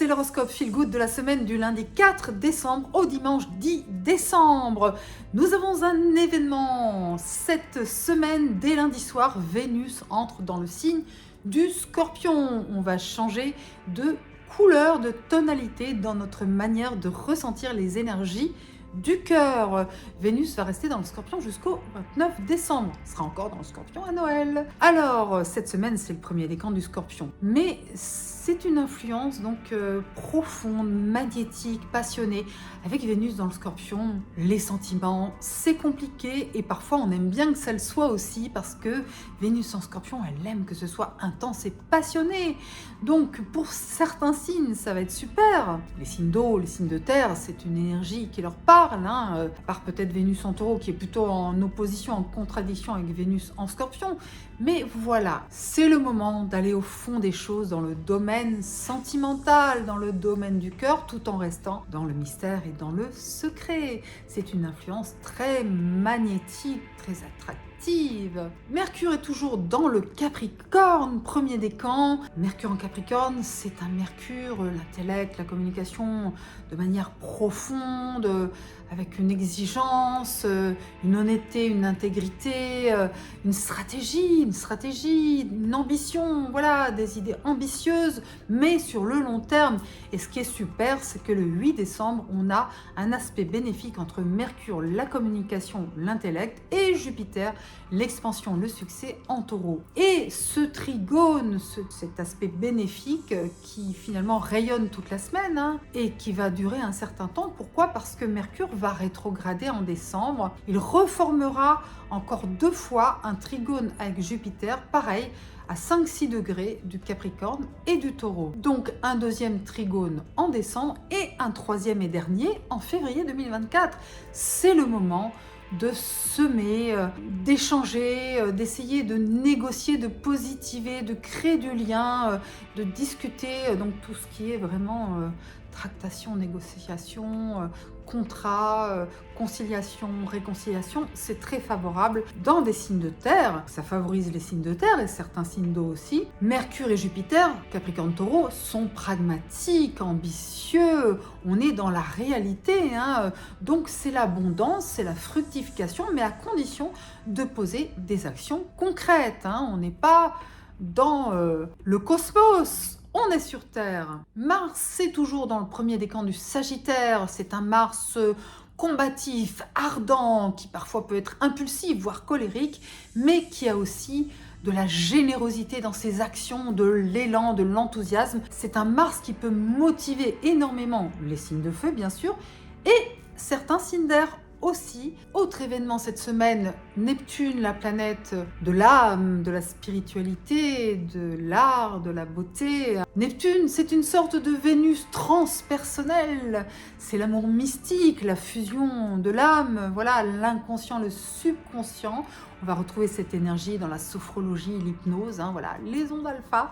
c'est l'horoscope Feel Good de la semaine du lundi 4 décembre au dimanche 10 décembre. Nous avons un événement. Cette semaine, dès lundi soir, Vénus entre dans le signe du Scorpion. On va changer de couleur, de tonalité dans notre manière de ressentir les énergies du cœur. Vénus va rester dans le Scorpion jusqu'au 29 décembre. Elle sera encore dans le Scorpion à Noël. Alors, cette semaine, c'est le premier décan du Scorpion. Mais c'est une influence donc profonde, magnétique, passionnée. Avec Vénus dans le Scorpion, les sentiments, c'est compliqué et parfois on aime bien que ça le soit aussi parce que Vénus en Scorpion, elle aime que ce soit intense et passionné. Donc, pour certains signes, ça va être super. Les signes d'eau, les signes de terre, c'est une énergie qui leur parle. À part peut-être Vénus en Taureau qui est plutôt en opposition, en contradiction avec Vénus en Scorpion. Mais voilà, c'est le moment d'aller au fond des choses dans le domaine sentimental, dans le domaine du cœur, tout en restant dans le mystère et dans le secret. C'est une influence très magnétique, très attractive. Mercure est toujours dans le Capricorne, premier décan. Mercure en Capricorne, c'est un Mercure, l'intellect, la communication de manière profonde, avec une exigence, une honnêteté, une intégrité, une stratégie, une ambition, voilà, des idées ambitieuses, mais sur le long terme. Et ce qui est super, c'est que le 8 décembre, on a un aspect bénéfique entre Mercure, la communication, l'intellect, et Jupiter, l'expansion, le succès en Taureau. Et ce trigone, cet aspect bénéfique qui finalement rayonne toute la semaine et qui va durer un certain temps. Pourquoi ? Parce que Mercure va rétrograder en décembre. Il reformera encore 2 fois un trigone avec Jupiter, pareil, à 5-6 degrés du Capricorne et du Taureau. Donc un deuxième trigone en décembre et un troisième et dernier en février 2024. C'est le moment de semer, d'échanger, d'essayer de négocier, de positiver, de créer du lien, de discuter, donc tout ce qui est vraiment tractation, négociation, contrat, conciliation, réconciliation, c'est très favorable dans des signes de terre. Ça favorise les signes de terre et certains signes d'eau aussi. Mercure et Jupiter, Capricorne Taureau, sont pragmatiques, ambitieux. On est dans la réalité, donc c'est l'abondance, c'est la fructification, mais à condition de poser des actions concrètes. On n'est pas dans le cosmos. On est sur Terre. Mars, c'est toujours dans le premier décan du Sagittaire. C'est un Mars combatif, ardent, qui parfois peut être impulsif, voire colérique, mais qui a aussi de la générosité dans ses actions, de l'élan, de l'enthousiasme. C'est un Mars qui peut motiver énormément les signes de feu, bien sûr, et certains signes d'air aussi. Autre événement cette semaine, Neptune, la planète de l'âme, de la spiritualité, de l'art, de la beauté. Neptune, c'est une sorte de Vénus transpersonnelle. C'est l'amour mystique, la fusion de l'âme, voilà, l'inconscient, le subconscient. On va retrouver cette énergie dans la sophrologie, l'hypnose, voilà, les ondes alpha.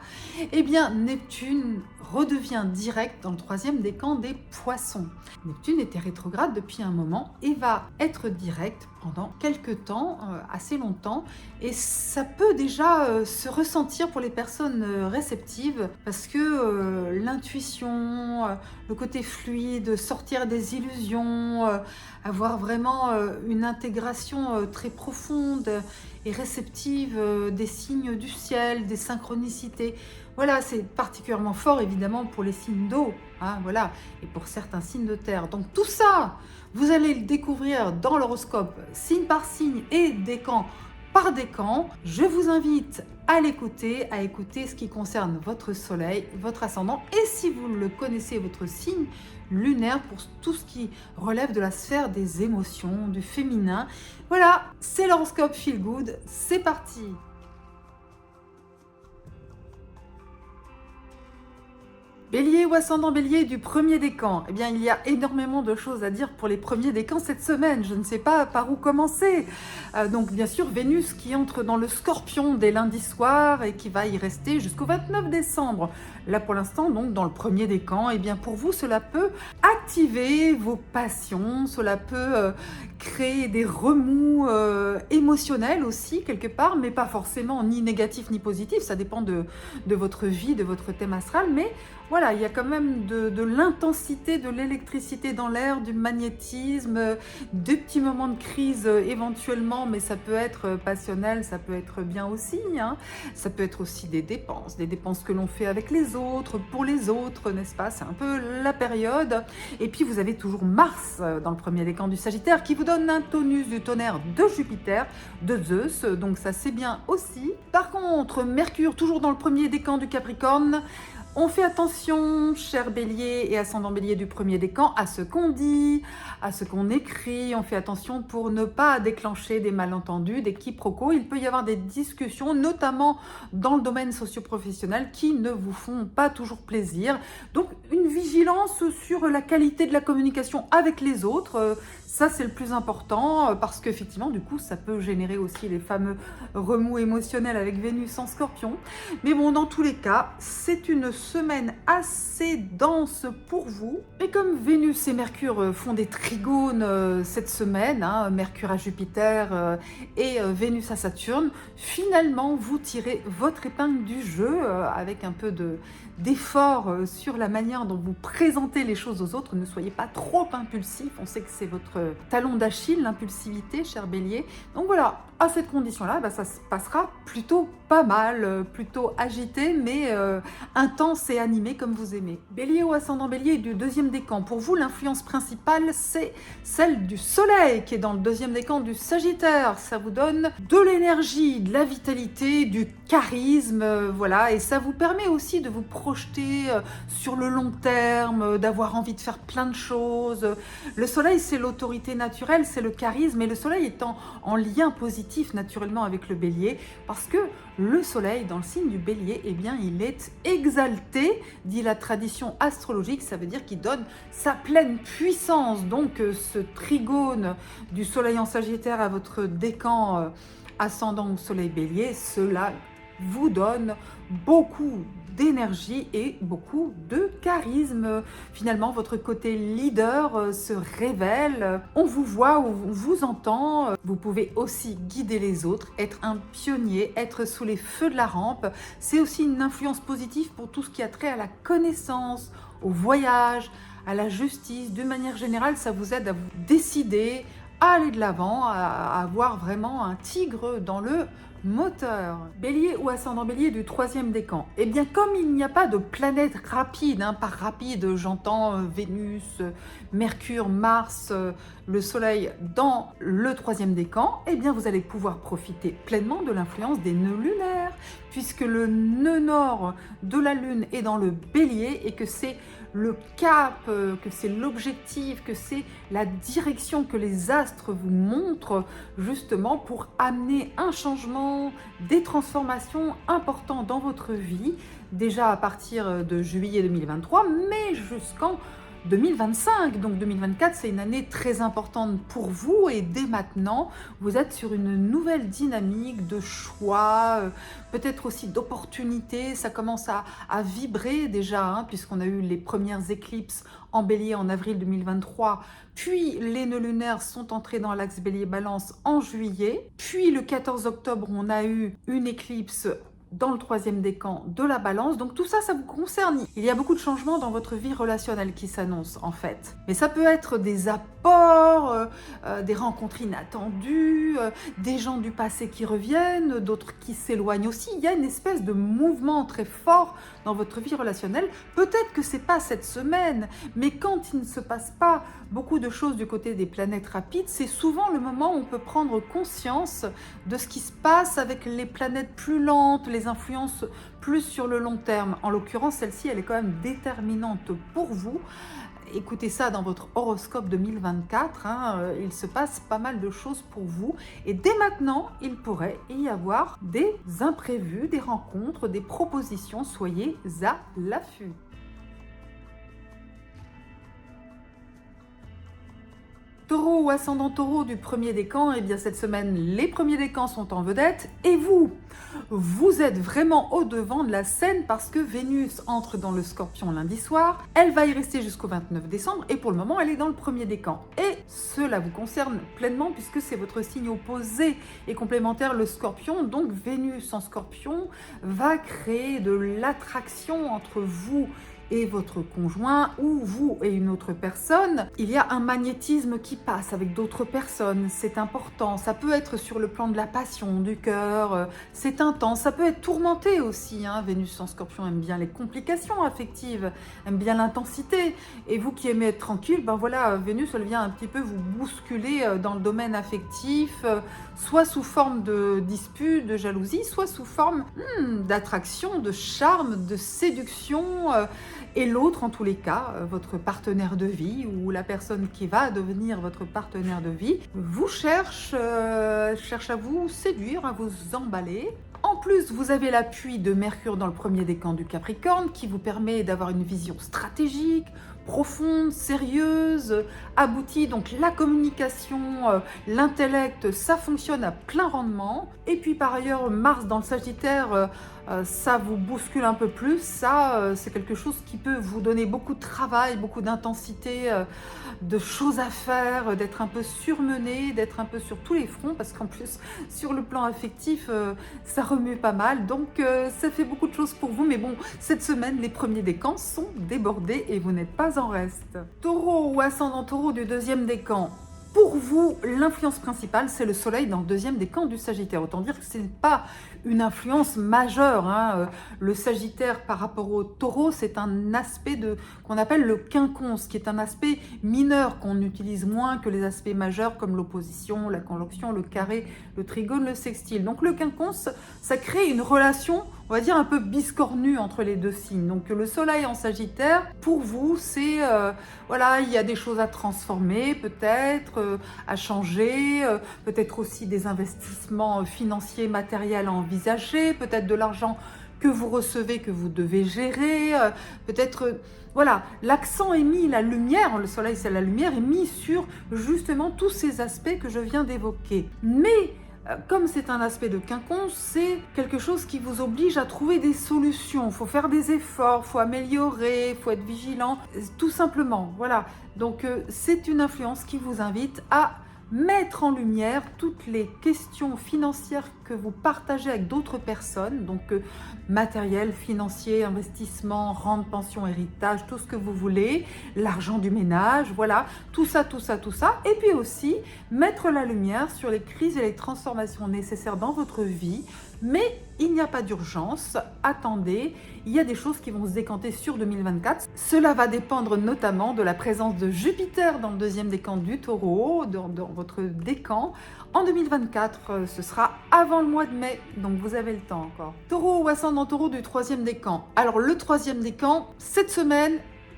Eh bien, Neptune redevient direct dans le troisième décan des Poissons. Neptune était rétrograde depuis un moment et va être direct pendant quelques temps, assez longtemps, et ça peut déjà se ressentir pour les personnes réceptives parce que l'intuition, le côté fluide, sortir des illusions, avoir vraiment une intégration très profonde et réceptive des signes du ciel, des synchronicités. Voilà, c'est particulièrement fort évidemment pour les signes d'eau, voilà, et pour certains signes de terre. Donc tout ça, vous allez le découvrir dans l'horoscope signe par signe et décan par décan. Je vous invite à l'écouter, à écouter ce qui concerne votre soleil, votre ascendant, et si vous le connaissez, votre signe lunaire pour tout ce qui relève de la sphère des émotions, du féminin. Voilà, c'est l'horoscope Feel Good, c'est parti. Bélier ou ascendant Bélier du premier décan, eh bien il y a énormément de choses à dire pour les premiers décans cette semaine, je ne sais pas par où commencer. Donc bien sûr Vénus qui entre dans le Scorpion dès lundi soir et qui va y rester jusqu'au 29 décembre. Là pour l'instant donc dans le premier décan, eh bien pour vous cela peut activer vos passions, cela peut créer des remous émotionnels aussi, quelque part, mais pas forcément ni négatifs ni positifs, ça dépend de votre vie, de votre thème astral, mais voilà, il y a quand même de l'intensité, de l'électricité dans l'air, du magnétisme, des petits moments de crise éventuellement, mais ça peut être passionnel, ça peut être bien aussi, hein. Ça peut être aussi des dépenses que l'on fait avec les autres, pour les autres, n'est-ce pas? C'est un peu la période. Et puis vous avez toujours Mars dans le premier décan du Sagittaire qui vous donne un tonus du tonnerre de Jupiter, de Zeus, donc ça c'est bien aussi. Par contre, Mercure toujours dans le premier décan du Capricorne. On fait attention, cher Bélier et ascendant Bélier du premier décan, à ce qu'on dit, à ce qu'on écrit. On fait attention pour ne pas déclencher des malentendus, des quiproquos. Il peut y avoir des discussions, notamment dans le domaine socio-professionnel, qui ne vous font pas toujours plaisir. Donc, une vigilance sur la qualité de la communication avec les autres. Ça, c'est le plus important parce qu'effectivement, du coup, ça peut générer aussi les fameux remous émotionnels avec Vénus en Scorpion. Mais bon, dans tous les cas, c'est une semaine assez dense pour vous. Et comme Vénus et Mercure font des trigones cette semaine, hein, Mercure à Jupiter et Vénus à Saturne, finalement, vous tirez votre épingle du jeu avec un peu d'effort sur la manière dont vous présentez les choses aux autres. Ne soyez pas trop impulsif. On sait que c'est votre talon d'Achille, l'impulsivité, cher Bélier. Donc voilà, à cette condition-là, ça se passera plutôt pas mal, plutôt agité, mais intense et animé comme vous aimez. Bélier ou ascendant Bélier du deuxième décan. Pour vous, l'influence principale, c'est celle du Soleil qui est dans le deuxième décan du Sagittaire. Ça vous donne de l'énergie, de la vitalité, du charisme, voilà, et ça vous permet aussi de vous projeter sur le long terme, d'avoir envie de faire plein de choses. Le Soleil, c'est l'autorité naturelle, c'est le charisme, et le Soleil est en lien positif naturellement avec le Bélier, parce que le Soleil, dans le signe du Bélier, eh bien, il est exalté, dit la tradition astrologique, ça veut dire qu'il donne sa pleine puissance. Donc, ce trigone du Soleil en Sagittaire à votre décan ascendant Soleil Bélier, cela vous donne beaucoup d'énergie et beaucoup de charisme. Finalement, votre côté leader se révèle. On vous voit, on vous entend. Vous pouvez aussi guider les autres, être un pionnier, être sous les feux de la rampe. C'est aussi une influence positive pour tout ce qui a trait à la connaissance, au voyage, à la justice. De manière générale, ça vous aide à vous décider, à aller de l'avant, à avoir vraiment un tigre dans le moteur. Bélier ou ascendant Bélier du troisième décan. Eh bien, comme il n'y a pas de planète rapide, par rapide, j'entends Vénus, Mercure, Mars, le Soleil dans le troisième décan, eh bien, vous allez pouvoir profiter pleinement de l'influence des nœuds lunaires, puisque le nœud nord de la Lune est dans le Bélier et que c'est le cap, que c'est l'objectif, que c'est la direction que les astres vous montrent justement pour amener un changement, des transformations importantes dans votre vie, déjà à partir de juillet 2023, mais jusqu'en 2025, donc 2024, c'est une année très importante pour vous et dès maintenant, vous êtes sur une nouvelle dynamique de choix, peut-être aussi d'opportunités. Ça commence à vibrer déjà, puisqu'on a eu les premières éclipses en Bélier en avril 2023, puis les nœuds lunaires sont entrés dans l'axe Bélier-Balance en juillet, puis le 14 octobre, on a eu une éclipse dans le troisième décan de la Balance. Donc tout ça, ça vous concerne. Il y a beaucoup de changements dans votre vie relationnelle qui s'annoncent en fait. Mais ça peut être des apports, des rencontres inattendues, des gens du passé qui reviennent, d'autres qui s'éloignent aussi. Il y a une espèce de mouvement très fort dans votre vie relationnelle. Peut-être que c'est pas cette semaine, mais quand il ne se passe pas beaucoup de choses du côté des planètes rapides, c'est souvent le moment où on peut prendre conscience de ce qui se passe avec les planètes plus lentes, les influences plus sur le long terme. En l'occurrence, celle-ci, elle est quand même déterminante pour vous. Écoutez ça dans votre horoscope 2024, il se passe pas mal de choses pour vous. Et dès maintenant, il pourrait y avoir des imprévus, des rencontres, des propositions. Soyez à l'affût. Taureau ou ascendant Taureau du premier décan, eh bien cette semaine, les premiers décans sont en vedette. Et vous, Vous êtes vraiment au devant de la scène parce que Vénus entre dans le Scorpion lundi soir. Elle va y rester jusqu'au 29 décembre et pour le moment, elle est dans le premier décan. Et cela vous concerne pleinement puisque c'est votre signe opposé et complémentaire, le Scorpion. Donc Vénus en Scorpion va créer de l'attraction entre vous et votre conjoint ou vous et une autre personne. Il y a un magnétisme qui passe avec d'autres personnes, c'est important. Ça peut être sur le plan de la passion, du cœur, c'est intense. Ça peut être tourmenté aussi, hein. Vénus en Scorpion aime bien les complications affectives, aime bien l'intensité. Et vous qui aimez être tranquille, ben voilà, Vénus, elle vient un petit peu vous bousculer dans le domaine affectif, soit sous forme de dispute, de jalousie, soit sous forme d'attraction, de charme, de séduction. Et l'autre, en tous les cas, votre partenaire de vie ou la personne qui va devenir votre partenaire de vie, vous cherche à vous séduire, à vous emballer. En plus, vous avez l'appui de Mercure dans le premier décan du Capricorne qui vous permet d'avoir une vision stratégique, profonde, sérieuse, aboutie. Donc la communication, l'intellect, ça fonctionne à plein rendement. Et puis par ailleurs, Mars dans le Sagittaire, ça vous bouscule un peu plus. Ça, c'est quelque chose qui peut vous donner beaucoup de travail, beaucoup d'intensité, de choses à faire, d'être un peu surmené, d'être un peu sur tous les fronts, parce qu'en plus, sur le plan affectif, ça remue pas mal. Donc, ça fait beaucoup de choses pour vous. Mais bon, cette semaine, les premiers décans sont débordés et vous n'êtes pas en reste. Taureau ou ascendant Taureau du deuxième décan. Pour vous, l'influence principale, c'est le soleil dans le deuxième décan du Sagittaire. Autant dire que ce n'est pas une influence majeure, hein. Le Sagittaire par rapport au Taureau, c'est un aspect qu'on appelle le quinconce, qui est un aspect mineur qu'on utilise moins que les aspects majeurs comme l'opposition, la conjonction, le carré, le trigone, le sextile. Donc le quinconce, ça crée une relation, on va dire, un peu biscornue entre les deux signes. Donc le soleil en Sagittaire, pour vous, c'est, voilà, il y a des choses à transformer peut-être, à changer, peut-être aussi des investissements financiers, matériels à envisager, peut-être de l'argent que vous recevez, que vous devez gérer, peut-être, voilà, l'accent est mis, la lumière, le soleil c'est la lumière, est mis sur justement tous ces aspects que je viens d'évoquer. Mais comme c'est un aspect de quinconce, c'est quelque chose qui vous oblige à trouver des solutions. Il faut faire des efforts, il faut améliorer, il faut être vigilant, tout simplement. Voilà. Donc c'est une influence qui vous invite à mettre en lumière toutes les questions financières que vous partagez avec d'autres personnes, donc matériel, financier, investissement, rente, pension, héritage, tout ce que vous voulez, l'argent du ménage, voilà, tout ça, tout ça, tout ça. Et puis aussi, mettre la lumière sur les crises et les transformations nécessaires dans votre vie. Mais il n'y a pas d'urgence, attendez, il y a des choses qui vont se décanter sur 2024. Cela va dépendre notamment de la présence de Jupiter dans le deuxième décan du Taureau, dans votre décan. En 2024, ce sera avant le mois de mai, donc vous avez le temps encore. Taureau ou ascendant Taureau du troisième décan. Alors le troisième décan, cette semaine,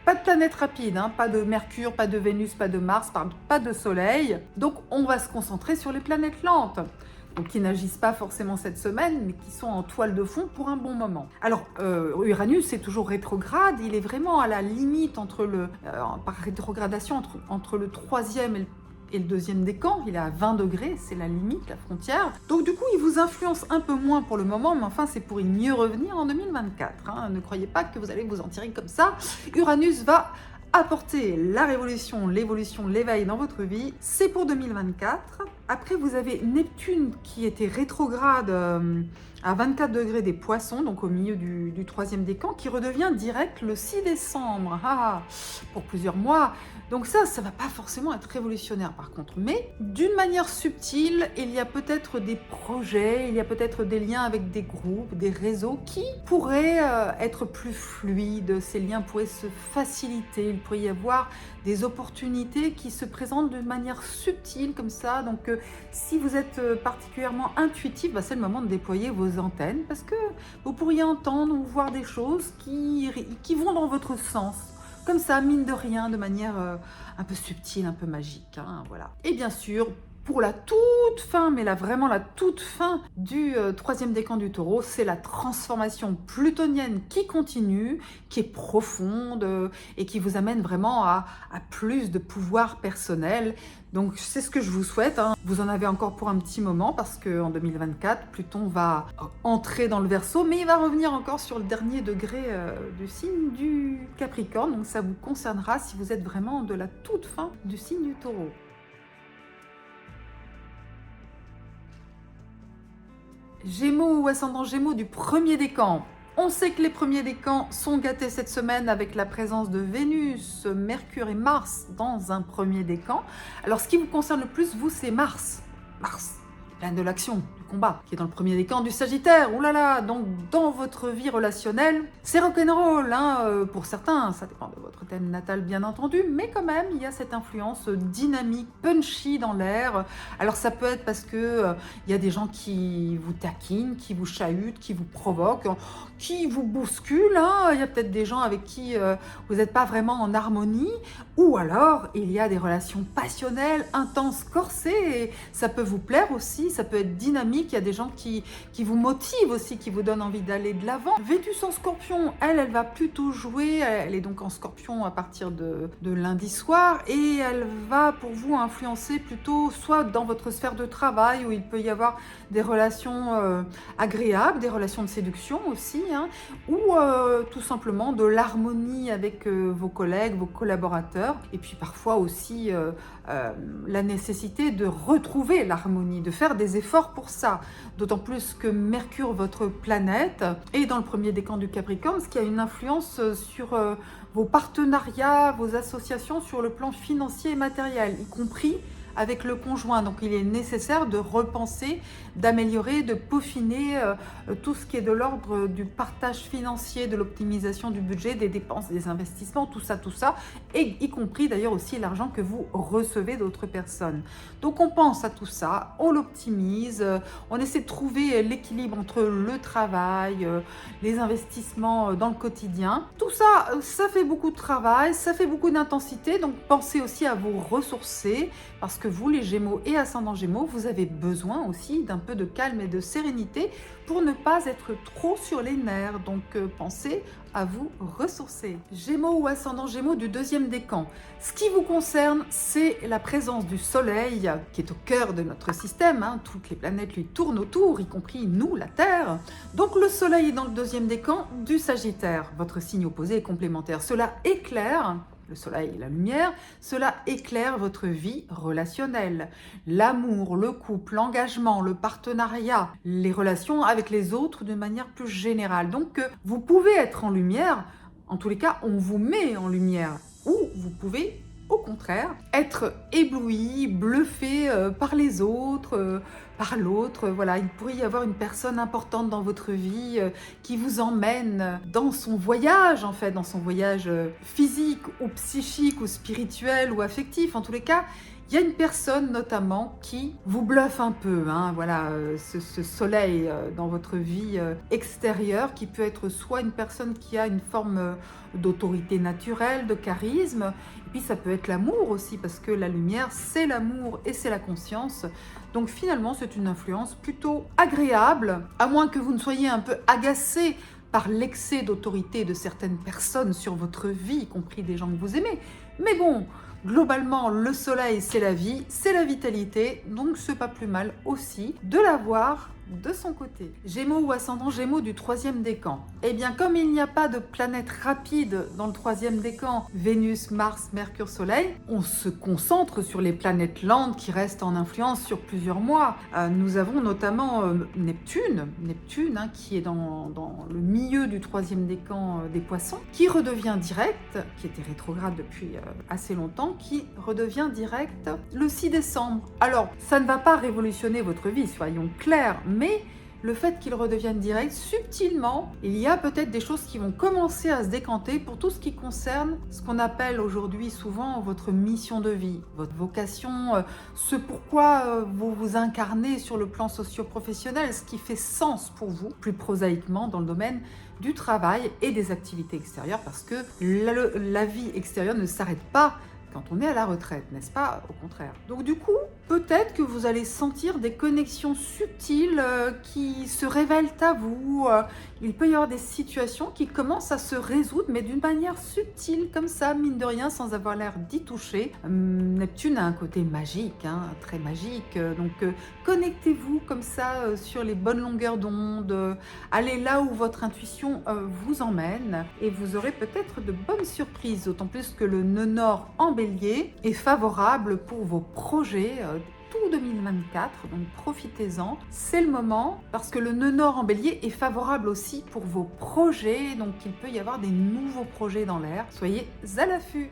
pas de planète rapide, hein, pas de Mercure, pas de Vénus, pas de Mars, pas de Soleil. Donc on va se concentrer sur les planètes lentes. Donc qui n'agissent pas forcément cette semaine, mais qui sont en toile de fond pour un bon moment. Alors, Uranus est toujours rétrograde, il est vraiment à la limite entre par rétrogradation entre le troisième et le deuxième décan, il est à 20 degrés, c'est la limite, la frontière. Donc du coup, il vous influence un peu moins pour le moment, mais enfin, c'est pour y mieux revenir en 2024. Hein. Ne croyez pas que vous allez vous en tirer comme ça. Uranus va apporter la révolution, l'évolution, l'éveil dans votre vie, c'est pour 2024. Après, vous avez Neptune qui était rétrograde à 24 degrés des Poissons, donc au milieu du troisième décan, qui redevient direct le 6 décembre, pour plusieurs mois. Donc ça va pas forcément être révolutionnaire par contre, mais d'une manière subtile, il y a peut-être des projets, il y a peut-être des liens avec des groupes, des réseaux qui pourraient être plus fluides, ces liens pourraient se faciliter, il pourrait y avoir des opportunités qui se présentent de manière subtile comme ça. Donc si vous êtes particulièrement intuitif, c'est le moment de déployer vos antennes parce que vous pourriez entendre ou voir des choses qui vont dans votre sens. Comme ça, mine de rien, de manière un peu subtile, un peu magique. Hein, voilà. Et bien sûr, pour la toute fin, mais là vraiment la toute fin du troisième décan du Taureau, c'est la transformation plutonienne qui continue, qui est profonde et qui vous amène vraiment à plus de pouvoir personnel. Donc c'est ce que je vous souhaite, hein. Vous en avez encore pour un petit moment parce qu'en 2024, Pluton va entrer dans le Verseau, mais il va revenir encore sur le dernier degré du signe du Capricorne. Donc ça vous concernera si vous êtes vraiment de la toute fin du signe du Taureau. Gémeaux ou ascendant Gémeaux du premier décan. On sait que les premiers décans sont gâtés cette semaine avec la présence de Vénus, Mercure et Mars dans un premier décan. Alors ce qui vous concerne le plus, vous, c'est Mars. Mars, plein de l'action, du combat, qui est dans le premier décan du Sagittaire. Ouh là là, donc dans votre vie relationnelle, c'est rock'n'roll, hein, pour certains, ça dépend de votre thème natal bien entendu, mais quand même, il y a cette influence dynamique, punchy dans l'air. Alors ça peut être parce que il y a des gens qui vous taquinent, qui vous chahutent, qui vous provoquent, qui vous bousculent, hein. Il y a peut-être des gens avec qui vous n'êtes pas vraiment en harmonie, ou alors il y a des relations passionnelles, intenses, corsées, et ça peut vous plaire aussi, ça peut être dynamique. Il y a des gens qui vous motivent aussi, qui vous donnent envie d'aller de l'avant. Vénus en Scorpion, elle va plutôt jouer, elle est donc en Scorpion à partir de lundi soir, et elle va pour vous influencer plutôt soit dans votre sphère de travail, où il peut y avoir des relations agréables, des relations de séduction aussi, hein, ou tout simplement de l'harmonie avec vos collègues, vos collaborateurs, et puis parfois aussi la nécessité de retrouver l'harmonie, de faire des efforts pour ça. D'autant plus que Mercure, votre planète, est dans le premier décan du Capricorne, ce qui a une influence sur vos partenariats, vos associations sur le plan financier et matériel, y compris avec le conjoint. Donc il est nécessaire de repenser, d'améliorer, de peaufiner tout ce qui est de l'ordre du partage financier, de l'optimisation du budget, des dépenses, des investissements, tout ça, et y compris d'ailleurs aussi l'argent que vous recevez d'autres personnes. Donc on pense à tout ça, on l'optimise, on essaie de trouver l'équilibre entre le travail, les investissements dans le quotidien. Tout ça, ça fait beaucoup de travail, ça fait beaucoup d'intensité, donc pensez aussi à vous ressourcer, parce que vous, les Gémeaux et ascendant Gémeaux, vous avez besoin aussi d'un peu de calme et de sérénité pour ne pas être trop sur les nerfs. Donc pensez à vous ressourcer. Gémeaux ou ascendant Gémeaux du deuxième décan. Ce qui vous concerne, c'est la présence du Soleil, qui est au cœur de notre système, hein. Toutes les planètes lui tournent autour, y compris nous, la Terre. Donc le Soleil est dans le deuxième décan du Sagittaire. Votre signe opposé est complémentaire. Cela éclaire, le soleil et la lumière, cela éclaire votre vie relationnelle. L'amour, le couple, l'engagement, le partenariat, les relations avec les autres de manière plus générale. Donc vous pouvez être en lumière, en tous les cas on vous met en lumière, ou vous pouvez au contraire être ébloui, bluffé par les autres, par l'autre. Voilà, il pourrait y avoir une personne importante dans votre vie qui vous emmène dans son voyage, en fait, dans son voyage physique ou psychique ou spirituel ou affectif. En tous les cas, il y a une personne notamment qui vous bluffe un peu, hein, voilà, ce soleil dans votre vie extérieure, qui peut être soit une personne qui a une forme d'autorité naturelle, de charisme, et puis ça peut être l'amour aussi, parce que la lumière, c'est l'amour et c'est la conscience. Donc finalement, c'est une influence plutôt agréable, à moins que vous ne soyez un peu agacé par l'excès d'autorité de certaines personnes sur votre vie, y compris des gens que vous aimez. Mais bon, globalement, le soleil, c'est la vie, c'est la vitalité, donc c'est pas plus mal aussi de l'avoir de son côté. Gémeaux ou ascendant Gémeaux du troisième décan. Eh bien, comme il n'y a pas de planète rapide dans le troisième décan, Vénus, Mars, Mercure, Soleil, on se concentre sur les planètes lentes qui restent en influence sur plusieurs mois. Nous avons notamment Neptune, hein, qui est dans le milieu du troisième décan des Poissons, qui redevient direct, qui était rétrograde depuis assez longtemps, qui redevient direct le 6 décembre. Alors, ça ne va pas révolutionner votre vie, soyons clairs, mais le fait qu'il redevienne direct, subtilement, il y a peut-être des choses qui vont commencer à se décanter pour tout ce qui concerne ce qu'on appelle aujourd'hui souvent votre mission de vie, votre vocation, ce pourquoi vous vous incarnez sur le plan socio-professionnel, ce qui fait sens pour vous, plus prosaïquement dans le domaine du travail et des activités extérieures, parce que la vie extérieure ne s'arrête pas quand on est à la retraite, n'est-ce pas? Au contraire. Donc du coup, peut-être que vous allez sentir des connexions subtiles qui se révèlent à vous. Il peut y avoir des situations qui commencent à se résoudre, mais d'une manière subtile, comme ça, mine de rien, sans avoir l'air d'y toucher. Neptune a un côté magique, hein, très magique. Donc connectez-vous comme ça sur les bonnes longueurs d'onde. Allez là où votre intuition vous emmène et vous aurez peut-être de bonnes surprises, d'autant plus que le nœud nord en bélier est favorable pour vos projets tout 2024, donc profitez-en, c'est le moment, parce que le nœud nord en bélier est favorable aussi pour vos projets, donc il peut y avoir des nouveaux projets dans l'air, soyez à l'affût.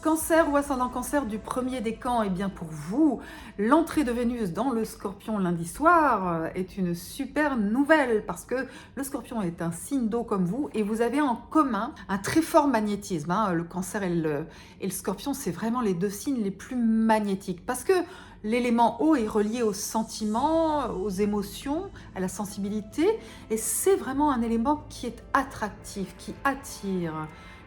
Cancer ou ascendant cancer du premier décan, et bien pour vous, l'entrée de Vénus dans le scorpion lundi soir est une super nouvelle parce que le scorpion est un signe d'eau comme vous et vous avez en commun un très fort magnétisme. Hein. Le cancer et le scorpion, c'est vraiment les deux signes les plus magnétiques parce que l'élément eau est relié aux sentiments, aux émotions, à la sensibilité et c'est vraiment un élément qui est attractif, qui attire.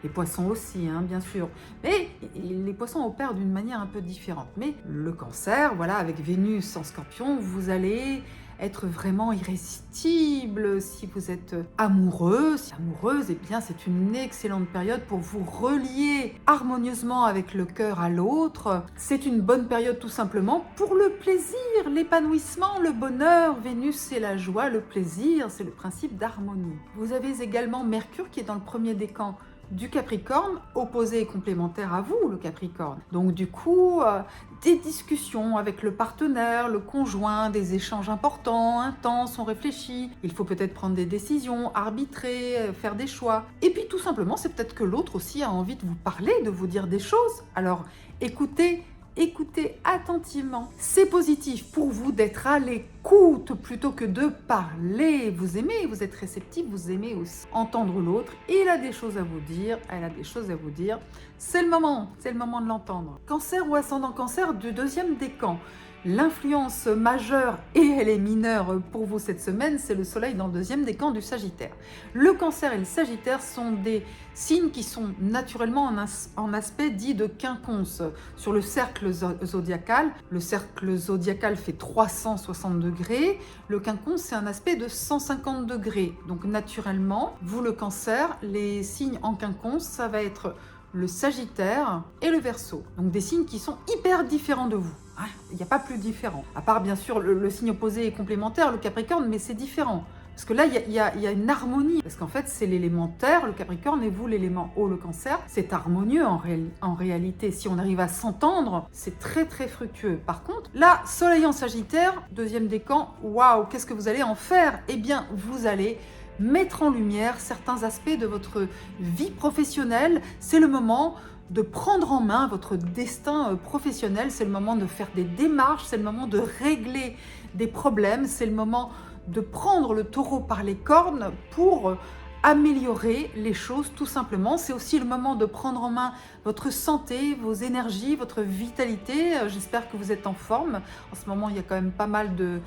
Les poissons aussi, hein, bien sûr. Mais les poissons opèrent d'une manière un peu différente. Mais le cancer, voilà, avec Vénus en scorpion, vous allez être vraiment irrésistible. Si vous êtes amoureuse, eh bien c'est une excellente période pour vous relier harmonieusement avec le cœur à l'autre. C'est une bonne période tout simplement pour le plaisir, l'épanouissement, le bonheur. Vénus, c'est la joie, le plaisir, c'est le principe d'harmonie. Vous avez également Mercure qui est dans le premier décan du Capricorne, opposé et complémentaire à vous, le Capricorne. Donc du coup, des discussions avec le partenaire, le conjoint, des échanges importants, intenses, on réfléchit. Il faut peut-être prendre des décisions, arbitrer, faire des choix. Et puis tout simplement, c'est peut-être que l'autre aussi a envie de vous parler, de vous dire des choses. Alors écoutez attentivement. C'est positif pour vous d'être à l'écoute plutôt que de parler. Vous aimez, vous êtes réceptif, vous aimez aussi entendre l'autre. Il a des choses à vous dire, elle a des choses à vous dire. C'est le moment de l'entendre. Cancer ou ascendant cancer du deuxième décan. L'influence majeure et elle est mineure pour vous cette semaine, c'est le soleil dans le deuxième décan du Sagittaire. Le cancer et le Sagittaire sont des signes qui sont naturellement en aspect dit de quinconce sur le cercle zodiacal. Le cercle zodiacal fait 360 degrés, le quinconce c'est un aspect de 150 degrés. Donc naturellement, vous le cancer, les signes en quinconce, ça va être le Sagittaire et le Verseau. Donc des signes qui sont hyper différents de vous. Il n'y a pas plus différent. À part bien sûr le signe opposé et complémentaire, le Capricorne, mais c'est différent. Parce que là, il y a une harmonie. Parce qu'en fait, c'est l'élément terre, le Capricorne, et vous, l'élément eau, le Cancer. C'est harmonieux en réalité. Si on arrive à s'entendre, c'est très très fructueux. Par contre, là, soleil en Sagittaire, deuxième décan, waouh, qu'est-ce que vous allez en faire? Eh bien, vous allez mettre en lumière certains aspects de votre vie professionnelle. C'est le moment de prendre en main votre destin professionnel, c'est le moment de faire des démarches, c'est le moment de régler des problèmes, c'est le moment de prendre le taureau par les cornes pour améliorer les choses tout simplement. C'est aussi le moment de prendre en main votre santé, vos énergies, votre vitalité. J'espère que vous êtes en forme. En ce moment, il y a quand même pas mal de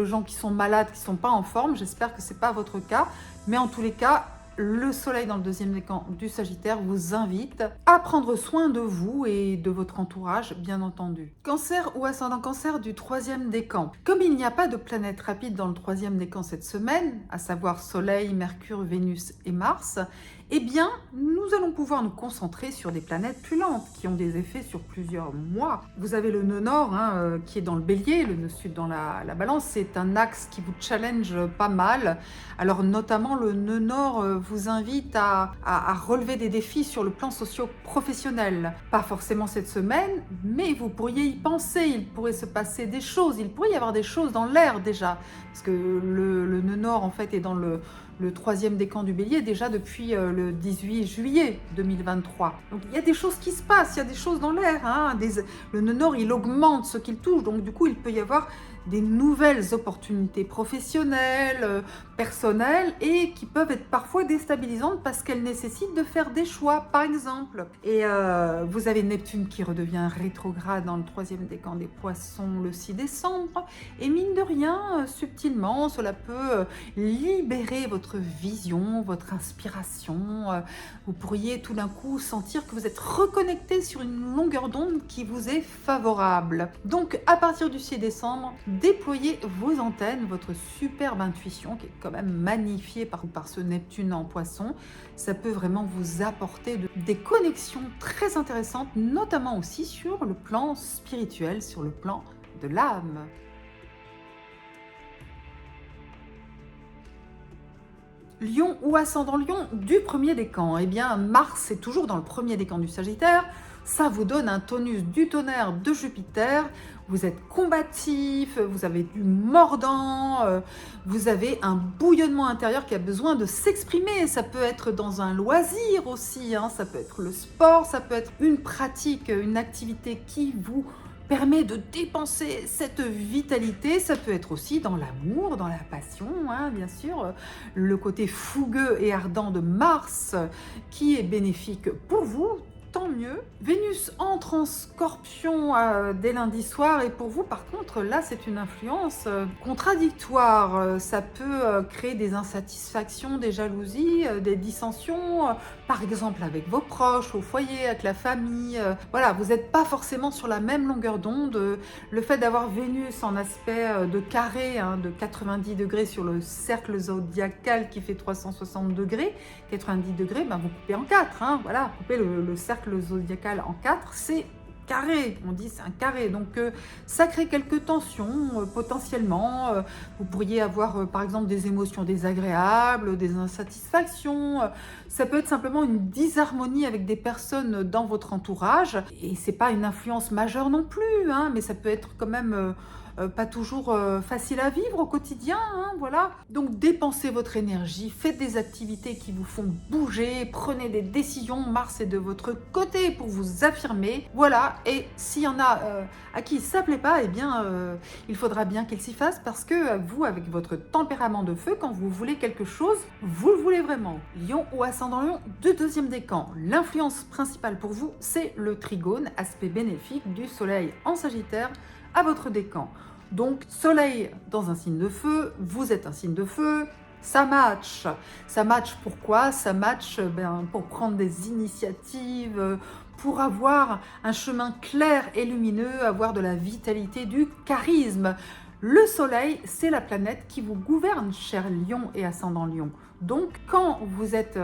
gens qui sont malades, qui ne sont pas en forme. J'espère que ce n'est pas votre cas. Mais en tous les cas, le soleil dans le deuxième décan du Sagittaire vous invite à prendre soin de vous et de votre entourage, bien entendu. Cancer ou ascendant cancer du troisième décan. Comme il n'y a pas de planète rapide dans le troisième décan cette semaine, à savoir Soleil, Mercure, Vénus et Mars, eh bien, nous allons pouvoir nous concentrer sur des planètes plus lentes qui ont des effets sur plusieurs mois. Vous avez le nœud nord qui est dans le bélier, le nœud sud dans la balance. C'est un axe qui vous challenge pas mal. Alors notamment, le nœud nord vous invite à relever des défis sur le plan socio-professionnel. Pas forcément cette semaine, mais vous pourriez y penser. Il pourrait se passer des choses. Il pourrait y avoir des choses dans l'air déjà. Parce que le nœud nord, en fait, est dans le troisième décan du bélier déjà depuis le 18 juillet 2023. Donc il y a des choses qui se passent, il y a des choses dans l'air. Hein, le nœud nord, il augmente ce qu'il touche, donc du coup il peut y avoir des nouvelles opportunités professionnelles, personnelles et qui peuvent être parfois déstabilisantes parce qu'elles nécessitent de faire des choix, par exemple. Et vous avez Neptune qui redevient rétrograde dans le troisième décan des Poissons le 6 décembre. Et mine de rien, subtilement, cela peut libérer votre votre vision, votre inspiration. Vous pourriez tout d'un coup sentir que vous êtes reconnecté sur une longueur d'onde qui vous est favorable. Donc à partir du 6 décembre, déployez vos antennes, votre superbe intuition qui est quand même magnifiée par ce Neptune en Poisson. Ça peut vraiment vous apporter des connexions très intéressantes, notamment aussi sur le plan spirituel, sur le plan de l'âme. Lion ou ascendant Lion du premier décan. Eh bien, Mars est toujours dans le premier décan du Sagittaire. Ça vous donne un tonus du tonnerre de Jupiter. Vous êtes combatif, vous avez du mordant, vous avez un bouillonnement intérieur qui a besoin de s'exprimer. Ça peut être dans un loisir aussi, hein. Ça peut être le sport, ça peut être une pratique, une activité qui vous permet de dépenser cette vitalité. Ça peut être aussi dans l'amour, dans la passion, hein, bien sûr. Le côté fougueux et ardent de Mars qui est bénéfique pour vous. Tant mieux. Vénus entre en Scorpion dès lundi soir et pour vous par contre là c'est une influence contradictoire. Ça peut créer des insatisfactions, des jalousies, des dissensions, par exemple avec vos proches, au foyer, avec la famille. Voilà, vous n'êtes pas forcément sur la même longueur d'onde. Le fait d'avoir Vénus en aspect de carré, hein, de 90 degrés sur le cercle zodiacal qui fait 360 degrés, 90 degrés, ben vous coupez en 4, hein, voilà, coupez le cercle zodiacal en 4, c'est carré, on dit c'est un carré, donc ça crée quelques tensions potentiellement. Vous pourriez avoir par exemple des émotions désagréables, des insatisfactions, ça peut être simplement une disharmonie avec des personnes dans votre entourage, et c'est pas une influence majeure non plus, hein, mais ça peut être quand même pas toujours facile à vivre au quotidien, hein, voilà. Donc dépensez votre énergie, faites des activités qui vous font bouger, prenez des décisions, Mars est de votre côté pour vous affirmer, voilà. Et s'il y en a à qui ça ne plaît pas, eh bien il faudra bien qu'il s'y fasse, parce que vous, avec votre tempérament de feu, quand vous voulez quelque chose, vous le voulez vraiment. Lion ou ascendant Lion de deuxième décan, l'influence principale pour vous, c'est le trigone, aspect bénéfique du soleil en Sagittaire à votre décan. Donc, soleil dans un signe de feu, vous êtes un signe de feu, ça match. Ça match pourquoi? Ça match pour prendre des initiatives, pour avoir un chemin clair et lumineux, avoir de la vitalité, du charisme. Le soleil, c'est la planète qui vous gouverne, cher Lion et ascendant Lion. Donc, quand vous êtes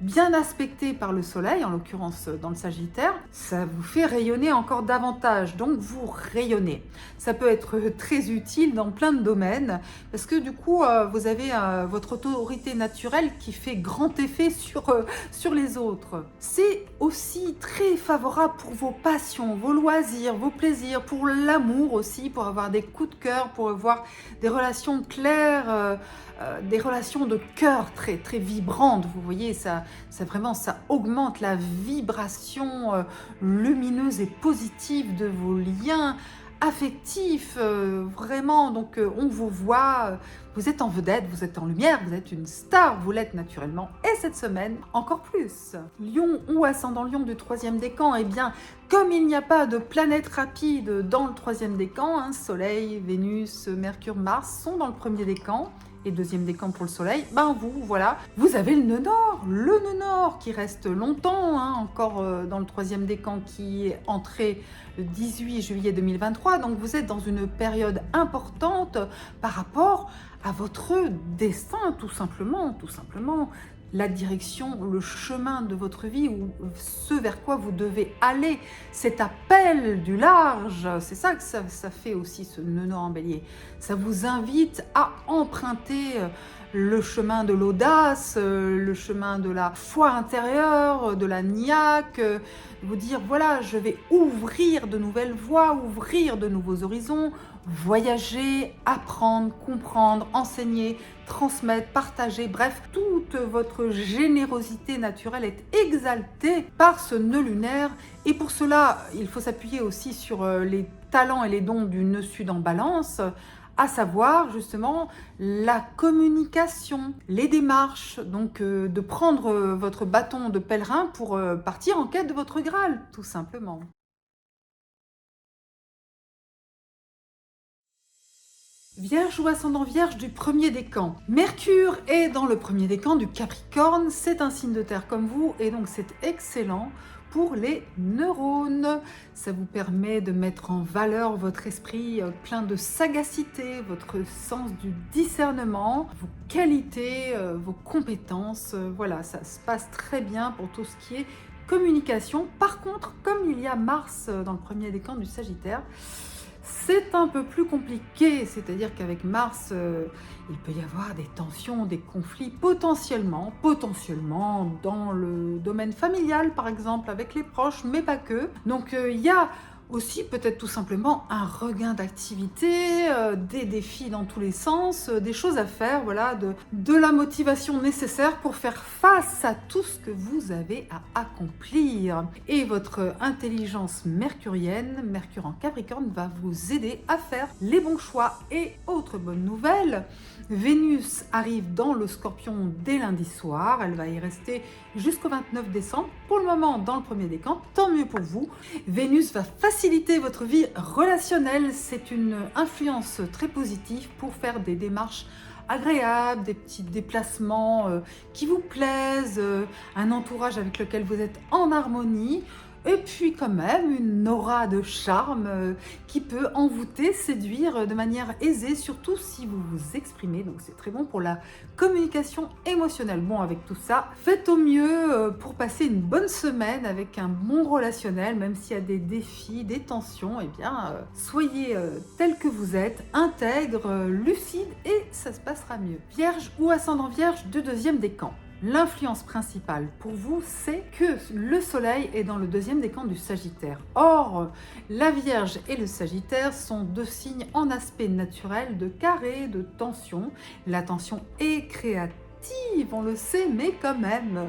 bien aspecté par le soleil, en l'occurrence dans le Sagittaire, ça vous fait rayonner encore davantage. Donc, vous rayonnez. Ça peut être très utile dans plein de domaines, parce que du coup, vous avez votre autorité naturelle qui fait grand effet sur les autres. C'est aussi très favorable pour vos passions, vos loisirs, vos plaisirs, pour l'amour aussi, pour avoir des coups de cœur, pour avoir des relations claires, des relations de cœur très, très vibrantes. Vous voyez, ça vraiment, ça augmente la vibration lumineuse et positive de vos liens affectifs, vraiment. Donc on vous voit, vous êtes en vedette, vous êtes en lumière, vous êtes une star, vous l'êtes naturellement, et cette semaine encore plus. Lion ou ascendant Lion du troisième décan, eh bien comme il n'y a pas de planète rapide dans le troisième décan, hein, Soleil, Vénus, Mercure, Mars sont dans le premier décan et deuxième décan pour le soleil, ben voilà, vous avez le nœud nord qui reste longtemps, hein, encore dans le troisième décan, qui est entré le 18 juillet 2023, donc vous êtes dans une période importante par rapport à votre destin, tout simplement, la direction, le chemin de votre vie, ou ce vers quoi vous devez aller, cet appel du large, c'est ça que ça fait aussi, ce nœud nord en bélier. Ça vous invite à emprunter le chemin de l'audace, le chemin de la foi intérieure, de la niaque, vous dire voilà, je vais ouvrir de nouvelles voies, ouvrir de nouveaux horizons, voyager, apprendre, comprendre, enseigner, transmettre, partager, bref, toute votre générosité naturelle est exaltée par ce nœud lunaire. Et pour cela, il faut s'appuyer aussi sur les talents et les dons du nœud sud en balance, à savoir justement la communication, les démarches, donc de prendre votre bâton de pèlerin pour partir en quête de votre Graal, tout simplement. Vierge ou ascendant Vierge du premier décan. Mercure est dans le premier décan du Capricorne, c'est un signe de terre comme vous et donc c'est excellent pour les neurones. Ça vous permet de mettre en valeur votre esprit plein de sagacité, votre sens du discernement, vos qualités, vos compétences. Voilà, ça se passe très bien pour tout ce qui est communication. Par contre, comme il y a Mars dans le premier décan du Sagittaire, c'est un peu plus compliqué, c'est-à-dire qu'avec Mars, il peut y avoir des tensions, des conflits potentiellement dans le domaine familial par exemple, avec les proches, mais pas que. Donc il y a aussi peut-être tout simplement un regain d'activité, des défis dans tous les sens, des choses à faire, voilà, de la motivation nécessaire pour faire face à tout ce que vous avez à accomplir. Et votre intelligence mercurienne, Mercure en Capricorne, va vous aider à faire les bons choix. Et autre bonne nouvelle, Vénus arrive dans le Scorpion dès lundi soir, elle va y rester jusqu'au 29 décembre. Pour le moment, dans le premier décan, tant mieux pour vous. Vénus va faciliter votre vie relationnelle, c'est une influence très positive pour faire des démarches agréables, des petits déplacements qui vous plaisent, un entourage avec lequel vous êtes en harmonie. Et puis quand même une aura de charme qui peut envoûter, séduire de manière aisée, surtout si vous vous exprimez. Donc c'est très bon pour la communication émotionnelle. Bon, avec tout ça, faites au mieux pour passer une bonne semaine avec un bon relationnel, même s'il y a des défis, des tensions, eh bien soyez tel que vous êtes, intègre, lucide et ça se passera mieux. Vierge ou ascendant Vierge de deuxième décan. L'influence principale pour vous, c'est que le Soleil est dans le deuxième décan du Sagittaire. Or, la Vierge et le Sagittaire sont deux signes en aspect naturel de carré, de tension. La tension est créative, on le sait, mais quand même,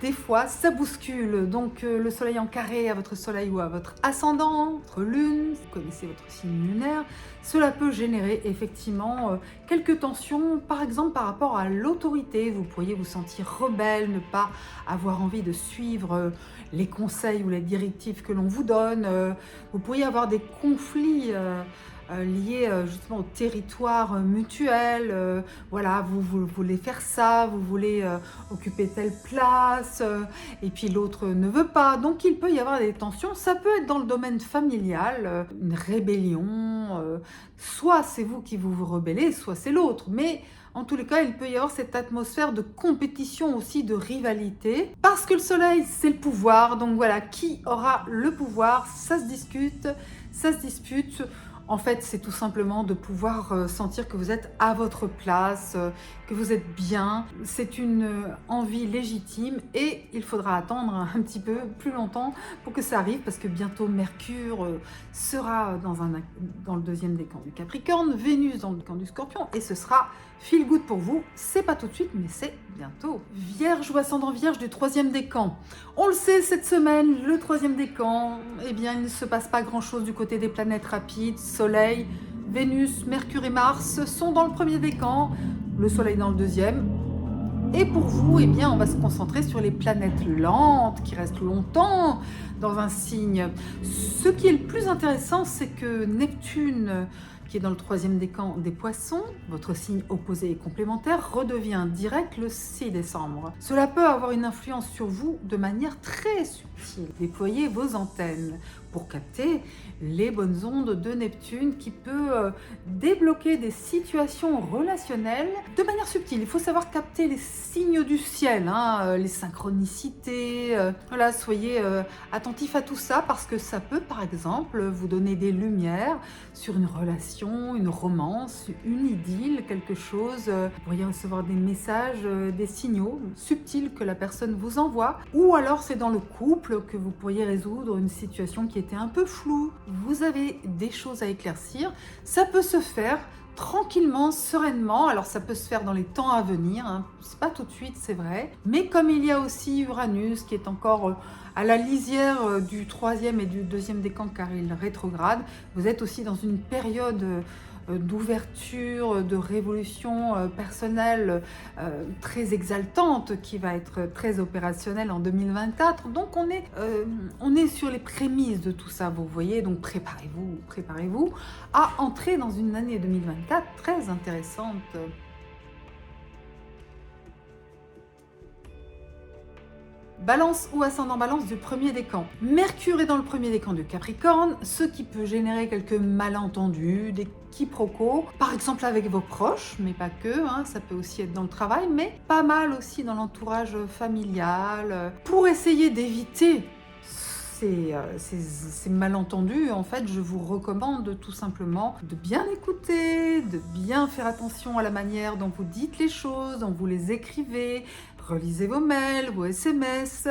des fois, ça bouscule. Donc, le Soleil en carré à votre Soleil ou à votre ascendant, votre Lune, vous connaissez votre signe lunaire, cela peut générer effectivement quelques tensions, par exemple par rapport à l'autorité. Vous pourriez vous sentir rebelle, ne pas avoir envie de suivre les conseils ou les directives que l'on vous donne. Vous pourriez avoir des conflits liés justement au territoire mutuel. Voilà, vous voulez faire ça, vous voulez occuper telle place, et puis l'autre ne veut pas. Donc il peut y avoir des tensions. Ça peut être dans le domaine familial, une rébellion. Soit c'est vous qui vous rebellez, soit c'est l'autre. Mais en tous les cas, il peut y avoir cette atmosphère de compétition aussi, de rivalité. Parce que le Soleil, c'est le pouvoir. Donc voilà, qui aura le pouvoir? Ça se discute, ça se dispute. En fait, c'est tout simplement de pouvoir sentir que vous êtes à votre place, que vous êtes bien. C'est une envie légitime et il faudra attendre un petit peu plus longtemps pour que ça arrive parce que bientôt Mercure sera dans le deuxième décan du Capricorne, Vénus dans le décan du Scorpion et ce sera feel good pour vous. C'est pas tout de suite, mais c'est bientôt. Vierge ou ascendant Vierge du troisième décan. On le sait, cette semaine, le troisième décan, eh bien, il ne se passe pas grand-chose du côté des planètes rapides. Soleil, Vénus, Mercure et Mars sont dans le premier décan, le Soleil dans le deuxième. Et pour vous, eh bien, on va se concentrer sur les planètes lentes qui restent longtemps dans un signe. Ce qui est le plus intéressant, c'est que Neptune, qui est dans le troisième décan des Poissons, votre signe opposé et complémentaire, redevient direct le 6 décembre. Cela peut avoir une influence sur vous de manière très subtile. Déployez vos antennes pour capter les bonnes ondes de Neptune qui peut débloquer des situations relationnelles de manière subtile. Il faut savoir capter les signes du ciel, les synchronicités. Voilà, soyez attentifs à tout ça parce que ça peut par exemple vous donner des lumières sur une relation, une romance, une idylle, quelque chose. Vous pourriez recevoir des messages, des signaux subtils que la personne vous envoie. Ou alors c'est dans le couple que vous pourriez résoudre une situation qui était un peu floue. Vous avez des choses à éclaircir. Ça peut se faire tranquillement, sereinement. Alors ça peut se faire dans les temps à venir, c'est pas tout de suite, c'est vrai. Mais comme il y a aussi Uranus qui est encore à la lisière du troisième et du deuxième décan car il rétrograde, vous êtes aussi dans une période d'ouverture, de révolution personnelle très exaltante qui va être très opérationnelle en 2024. Donc on est sur les prémices de tout ça, vous voyez. Donc préparez-vous à entrer dans une année 2024 très intéressante. Balance ou ascendant Balance du premier décan. Mercure est dans le premier décan du Capricorne, ce qui peut générer quelques malentendus, des quiproquos, par exemple avec vos proches, mais pas que, ça peut aussi être dans le travail, mais pas mal aussi dans l'entourage familial, pour essayer d'éviter ces malentendus. En fait, je vous recommande tout simplement de bien écouter, de bien faire attention à la manière dont vous dites les choses, dont vous les écrivez, relisez vos mails, vos SMS.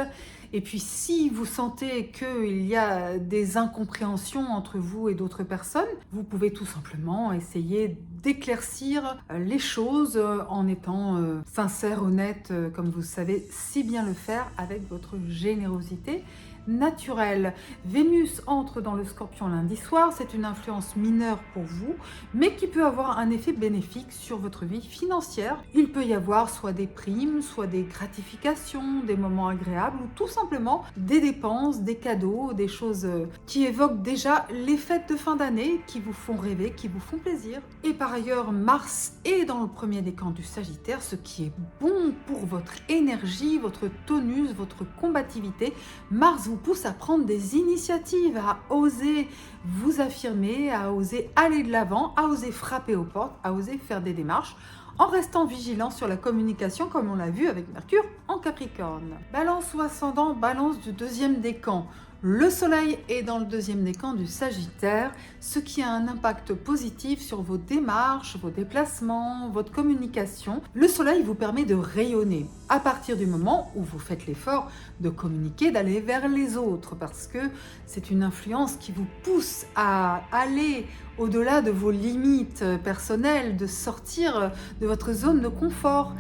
Et puis, si vous sentez qu'il y a des incompréhensions entre vous et d'autres personnes, vous pouvez tout simplement essayer d'éclaircir les choses en étant sincère, honnête, comme vous savez si bien le faire avec votre générosité naturelle. Vénus entre dans le Scorpion lundi soir, c'est une influence mineure pour vous, mais qui peut avoir un effet bénéfique sur votre vie financière. Il peut y avoir soit des primes, soit des gratifications, des moments agréables ou tout simplement des dépenses, des cadeaux, des choses qui évoquent déjà les fêtes de fin d'année, qui vous font rêver, qui vous font plaisir. Et par ailleurs, Mars est dans le premier décan du Sagittaire, ce qui est bon pour votre énergie, votre tonus, votre combativité. Mars vous pousse à prendre des initiatives, à oser vous affirmer, à oser aller de l'avant, à oser frapper aux portes, à oser faire des démarches, en restant vigilant sur la communication comme on l'a vu avec Mercure en Capricorne. Balance ou ascendant Balance du deuxième décan. Le soleil est dans le deuxième décan du Sagittaire, ce qui a un impact positif sur vos démarches, vos déplacements, votre communication. Le soleil vous permet de rayonner à partir du moment où vous faites l'effort de communiquer, d'aller vers les autres, parce que c'est une influence qui vous pousse à aller au-delà de vos limites personnelles, de sortir de votre zone de confort,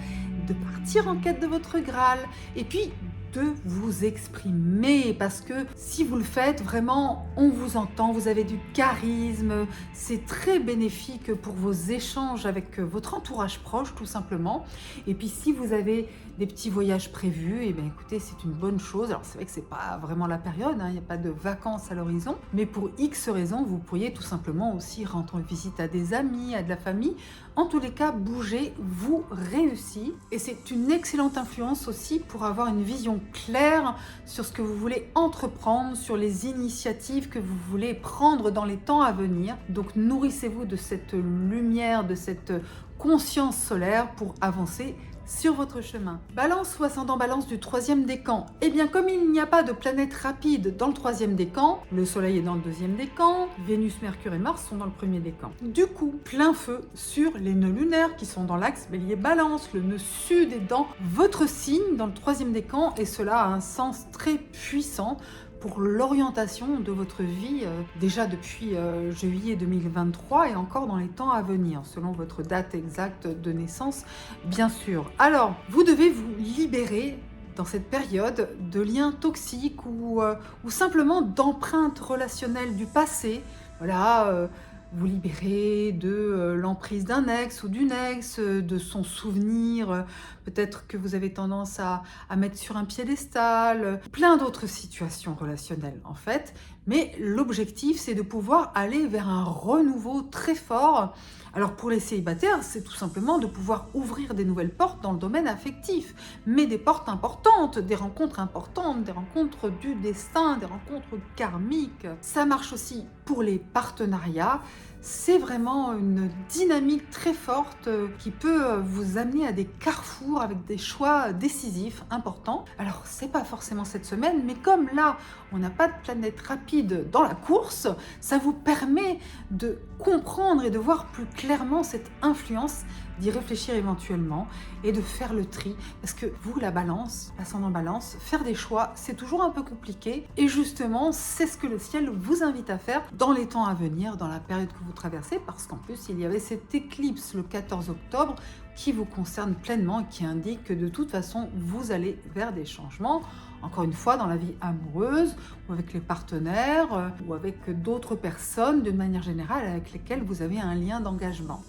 de partir en quête de votre Graal, et puis de vous exprimer, parce que si vous le faites, vraiment, on vous entend, vous avez du charisme, c'est très bénéfique pour vos échanges avec votre entourage proche, tout simplement. Et puis si vous avez des petits voyages prévus, et bien écoutez, c'est une bonne chose. Alors c'est vrai que c'est pas vraiment la période, il n'y a pas de vacances à l'horizon, mais pour X raisons, vous pourriez tout simplement aussi rendre visite à des amis, à de la famille. En tous les cas, bouger vous réussit, et c'est une excellente influence aussi pour avoir une vision claire sur ce que vous voulez entreprendre, sur les initiatives que vous voulez prendre dans les temps à venir. Donc nourrissez-vous de cette lumière, de cette conscience solaire pour avancer sur votre chemin. Balance ou ascendant Balance du troisième décan. Eh bien, comme il n'y a pas de planète rapide dans le troisième décan, le soleil est dans le deuxième décan, Vénus, Mercure et Mars sont dans le premier décan. Du coup, plein feu sur les nœuds lunaires qui sont dans l'axe Bélier-Balance. Le nœud sud est dans votre signe, dans le troisième décan, et cela a un sens très puissant pour l'orientation de votre vie déjà depuis juillet 2023 et encore dans les temps à venir, selon votre date exacte de naissance, bien sûr. Alors, vous devez vous libérer dans cette période de liens toxiques ou simplement d'empreintes relationnelles du passé. Voilà, vous libérer de l'emprise d'un ex ou d'une ex, de son souvenir, peut-être que vous avez tendance à mettre sur un piédestal, plein d'autres situations relationnelles en fait. Mais l'objectif, c'est de pouvoir aller vers un renouveau très fort. Alors pour les célibataires, c'est tout simplement de pouvoir ouvrir des nouvelles portes dans le domaine affectif, mais des portes importantes, des rencontres importantes, des rencontres du destin, des rencontres karmiques. Ça marche aussi pour les partenariats. C'est vraiment une dynamique très forte qui peut vous amener à des carrefours avec des choix décisifs importants. Alors, c'est pas forcément cette semaine, mais comme là, on n'a pas de planète rapide dans la course, ça vous permet de comprendre et de voir plus clairement cette influence, d'y réfléchir éventuellement et de faire le tri. Parce que vous, la balance, ascendant balance, faire des choix, c'est toujours un peu compliqué. Et justement, c'est ce que le ciel vous invite à faire dans les temps à venir, dans la période que vous traversez, parce qu'en plus, il y avait cette éclipse le 14 octobre qui vous concerne pleinement et qui indique que de toute façon, vous allez vers des changements encore une fois, dans la vie amoureuse, ou avec les partenaires, ou avec d'autres personnes, de manière générale, avec lesquelles vous avez un lien d'engagement.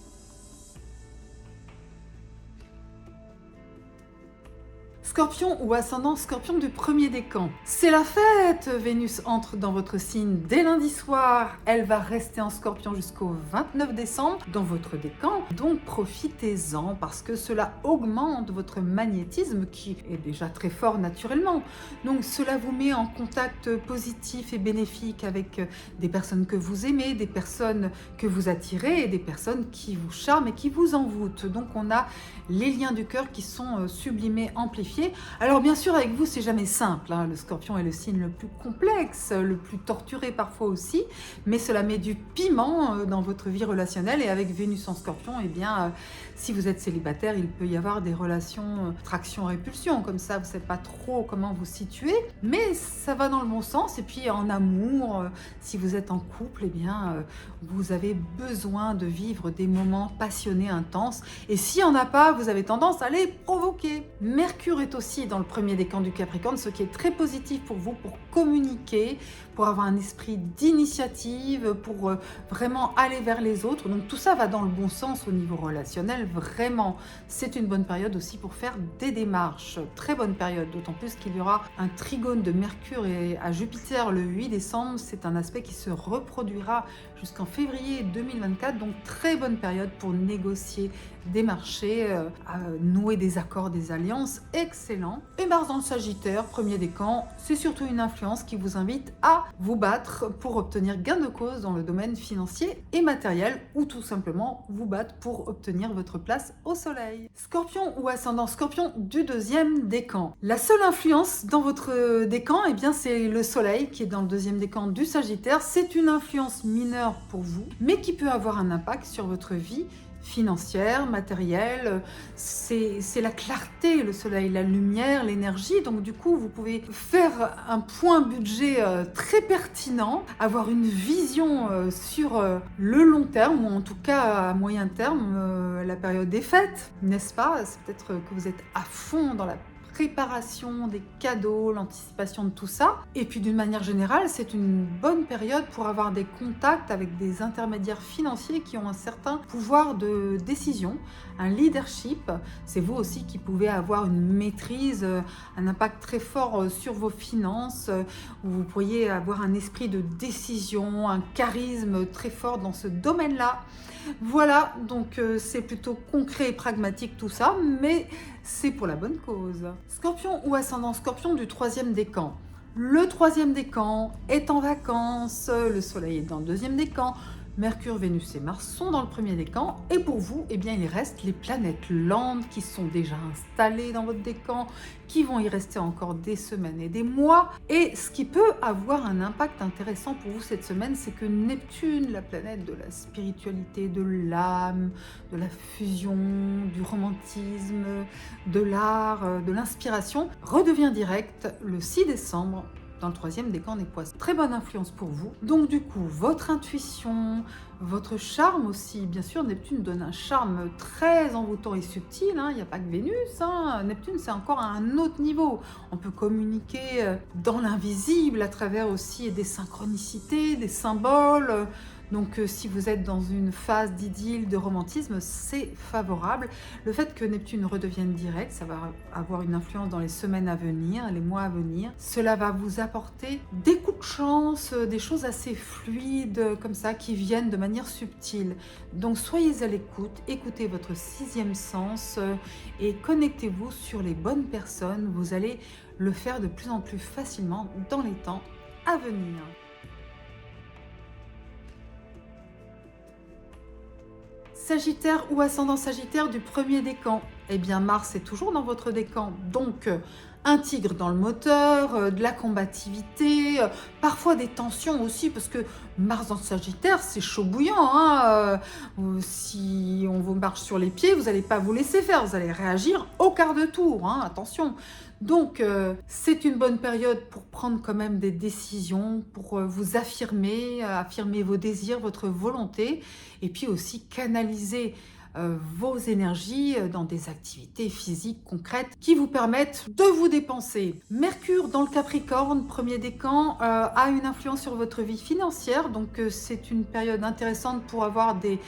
Scorpion ou ascendant Scorpion du premier décan. C'est la fête! Vénus entre dans votre signe dès lundi soir. Elle va rester en Scorpion jusqu'au 29 décembre dans votre décan. Donc profitez-en parce que cela augmente votre magnétisme qui est déjà très fort naturellement. Donc cela vous met en contact positif et bénéfique avec des personnes que vous aimez, des personnes que vous attirez et des personnes qui vous charment et qui vous envoûtent. Donc on a les liens du cœur qui sont sublimés, amplifiés. Alors bien sûr avec vous c'est jamais simple, hein. Le Scorpion est le signe le plus complexe, le plus torturé parfois aussi, mais cela met du piment dans votre vie relationnelle et avec Vénus en Scorpion, eh bien si vous êtes célibataire, il peut y avoir des relations traction-répulsion, comme ça vous ne savez pas trop comment vous situer, mais ça va dans le bon sens. Et puis en amour, si vous êtes en couple, eh bien vous avez besoin de vivre des moments passionnés, intenses, et s'il n'y en a pas, vous avez tendance à les provoquer. Mercure est aussi dans le premier décan du Capricorne, ce qui est très positif pour vous, pour communiquer, pour avoir un esprit d'initiative, pour vraiment aller vers les autres. Donc tout ça va dans le bon sens au niveau relationnel, vraiment. C'est une bonne période aussi pour faire des démarches. Très bonne période, d'autant plus qu'il y aura un trigone de Mercure et à Jupiter le 8 décembre. C'est un aspect qui se reproduira jusqu'en février 2024, donc très bonne période pour négocier des marchés, nouer des accords, des alliances, excellent. Et Mars dans le Sagittaire, premier décan, c'est surtout une influence qui vous invite à vous battre pour obtenir gain de cause dans le domaine financier et matériel, ou tout simplement vous battre pour obtenir votre place au soleil. Scorpion ou ascendant Scorpion du deuxième décan. La seule influence dans votre décan, eh bien c'est le soleil qui est dans le deuxième décan du Sagittaire. C'est une influence mineure pour vous, mais qui peut avoir un impact sur votre vie financière, matérielle. C'est la clarté, le soleil, la lumière, l'énergie. Donc du coup, vous pouvez faire un point budget très pertinent, avoir une vision sur le long terme, ou en tout cas à moyen terme, la période des fêtes, n'est-ce pas? C'est peut-être que vous êtes à fond dans la préparation des cadeaux, l'anticipation de tout ça. Et puis d'une manière générale, c'est une bonne période pour avoir des contacts avec des intermédiaires financiers qui ont un certain pouvoir de décision, un leadership. C'est vous aussi qui pouvez avoir une maîtrise, un impact très fort sur vos finances, où vous pourriez avoir un esprit de décision, un charisme très fort dans ce domaine-là. Voilà, donc c'est plutôt concret et pragmatique tout ça, mais c'est pour la bonne cause. Scorpion ou ascendant Scorpion du troisième décan. Le troisième décan est en vacances, le soleil est dans le deuxième décan, Mercure, Vénus et Mars sont dans le premier décan, et pour vous, eh bien, il reste les planètes lentes qui sont déjà installées dans votre décan, qui vont y rester encore des semaines et des mois. Et ce qui peut avoir un impact intéressant pour vous cette semaine, c'est que Neptune, la planète de la spiritualité, de l'âme, de la fusion, du romantisme, de l'art, de l'inspiration, redevient direct le 6 décembre dans le troisième décan des Poissons. Très bonne influence pour vous. Donc du coup, votre intuition, votre charme aussi, bien sûr, Neptune donne un charme très envoûtant et subtil, hein. Il n'y a pas que Vénus, hein. Neptune c'est encore à un autre niveau. On peut communiquer dans l'invisible à travers aussi des synchronicités, des symboles. Donc si vous êtes dans une phase d'idylle, de romantisme, c'est favorable. Le fait que Neptune redevienne direct, ça va avoir une influence dans les semaines à venir, les mois à venir. Cela va vous apporter des coups de chance, des choses assez fluides comme ça qui viennent de manière subtile. Donc soyez à l'écoute, écoutez votre sixième sens et connectez-vous sur les bonnes personnes. Vous allez le faire de plus en plus facilement dans les temps à venir. Sagittaire ou ascendant Sagittaire du premier décan. Eh bien Mars est toujours dans votre décan, donc un tigre dans le moteur, de la combativité, parfois des tensions aussi, parce que Mars dans le Sagittaire, c'est chaud bouillant, hein. Si on vous marche sur les pieds, vous n'allez pas vous laisser faire, vous allez réagir au quart de tour, hein, attention. Donc c'est une bonne période pour prendre quand même des décisions, pour vous affirmer, affirmer vos désirs, votre volonté, et puis aussi canaliser vos énergies dans des activités physiques concrètes qui vous permettent de vous dépenser. Mercure dans le Capricorne, premier décan, a une influence sur votre vie financière, donc c'est une période intéressante pour avoir des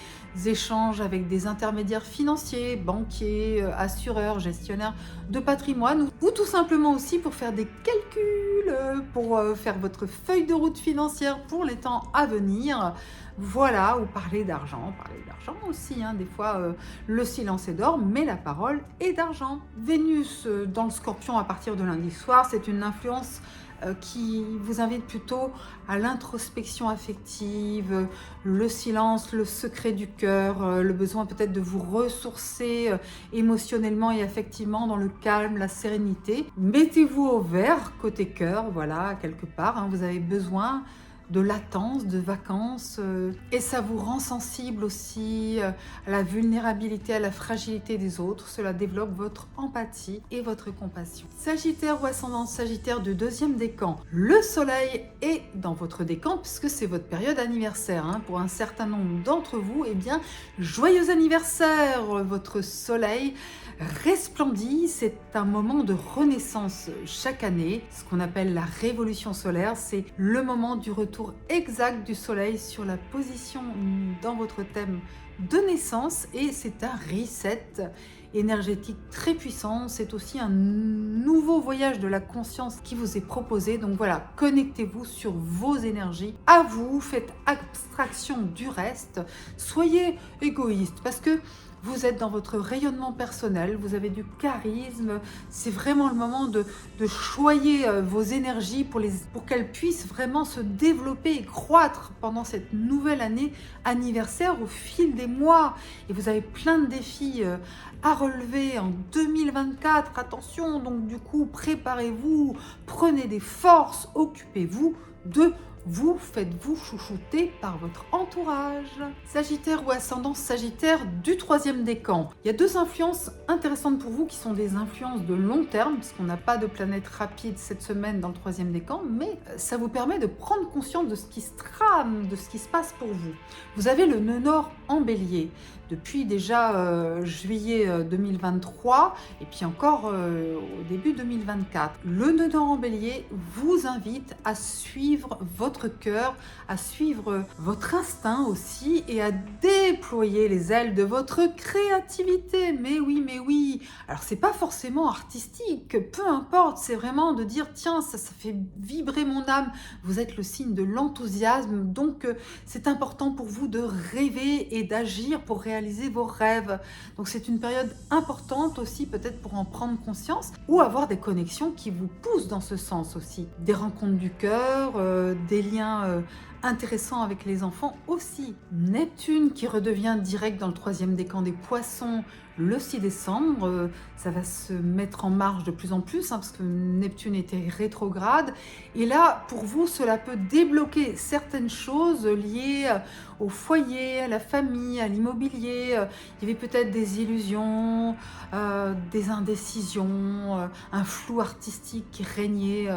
échanges avec des intermédiaires financiers, banquiers, assureurs, gestionnaires de patrimoine, ou tout simplement aussi pour faire des calculs, pour faire votre feuille de route financière pour les temps à venir. Voilà, ou parler d'argent aussi, hein. Des fois le silence est d'or, mais la parole est d'argent. Vénus dans le Scorpion à partir de lundi soir, c'est une influence qui vous invite plutôt à l'introspection affective, le silence, le secret du cœur, le besoin peut-être de vous ressourcer émotionnellement et affectivement dans le calme, la sérénité. Mettez-vous au vert côté cœur, voilà, quelque part, hein, vous avez besoin de latence, de vacances, et ça vous rend sensible aussi à la vulnérabilité, à la fragilité des autres. Cela développe votre empathie et votre compassion. Sagittaire ou ascendant Sagittaire du deuxième décan, le soleil est dans votre décan puisque c'est votre période anniversaire, hein. Pour un certain nombre d'entre vous, eh bien, joyeux anniversaire! Votre soleil resplendit, c'est un moment de renaissance chaque année, ce qu'on appelle la révolution solaire, c'est le moment du retour exact du soleil sur la position dans votre thème de naissance, et c'est un reset énergétique très puissant. C'est aussi un nouveau voyage de la conscience qui vous est proposé. Donc voilà, connectez-vous sur vos énergies, à vous, faites abstraction du reste, soyez égoïste parce que vous êtes dans votre rayonnement personnel, vous avez du charisme, c'est vraiment le moment de choyer vos énergies pour qu'elles puissent vraiment se développer et croître pendant cette nouvelle année anniversaire au fil des mois. Et vous avez plein de défis à relever en 2024, attention, donc du coup préparez-vous, prenez des forces, occupez-vous de vous, faites-vous chouchouter par votre entourage. Sagittaire ou ascendant Sagittaire du troisième décan. Il y a deux influences intéressantes pour vous qui sont des influences de long terme, puisqu'on n'a pas de planète rapide cette semaine dans le troisième décan, mais ça vous permet de prendre conscience de ce qui se trame, de ce qui se passe pour vous. Vous avez le nœud nord en bélier depuis déjà juillet 2023 et puis encore au début 2024. Le nœud nord en bélier vous invite à suivre votre cœur, à suivre votre instinct aussi et à déployer les ailes de votre créativité. Mais oui, mais oui. Alors c'est pas forcément artistique, peu importe, c'est vraiment de dire tiens, ça fait vibrer mon âme. Vous êtes le signe de l'enthousiasme, donc c'est important pour vous de rêver et d'agir pour réaliser vos rêves. Donc c'est une période importante aussi peut-être pour en prendre conscience ou avoir des connexions qui vous poussent dans ce sens aussi. Des rencontres du cœur, des liens intéressants avec les enfants aussi. Neptune qui redevient direct dans le troisième décan des poissons le 6 décembre, ça va se mettre en marche de plus en plus parce que Neptune était rétrograde et là pour vous cela peut débloquer certaines choses liées au foyer, à la famille, à l'immobilier. Il y avait peut-être des illusions, des indécisions, un flou artistique qui régnait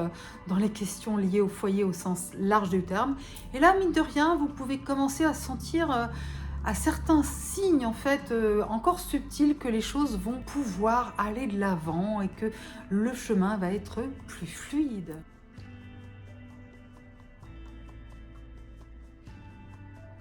dans les questions liées au foyer au sens large du terme. Et là, mine de rien, vous pouvez commencer à sentir à certains signes en fait encore subtils que les choses vont pouvoir aller de l'avant et que le chemin va être plus fluide.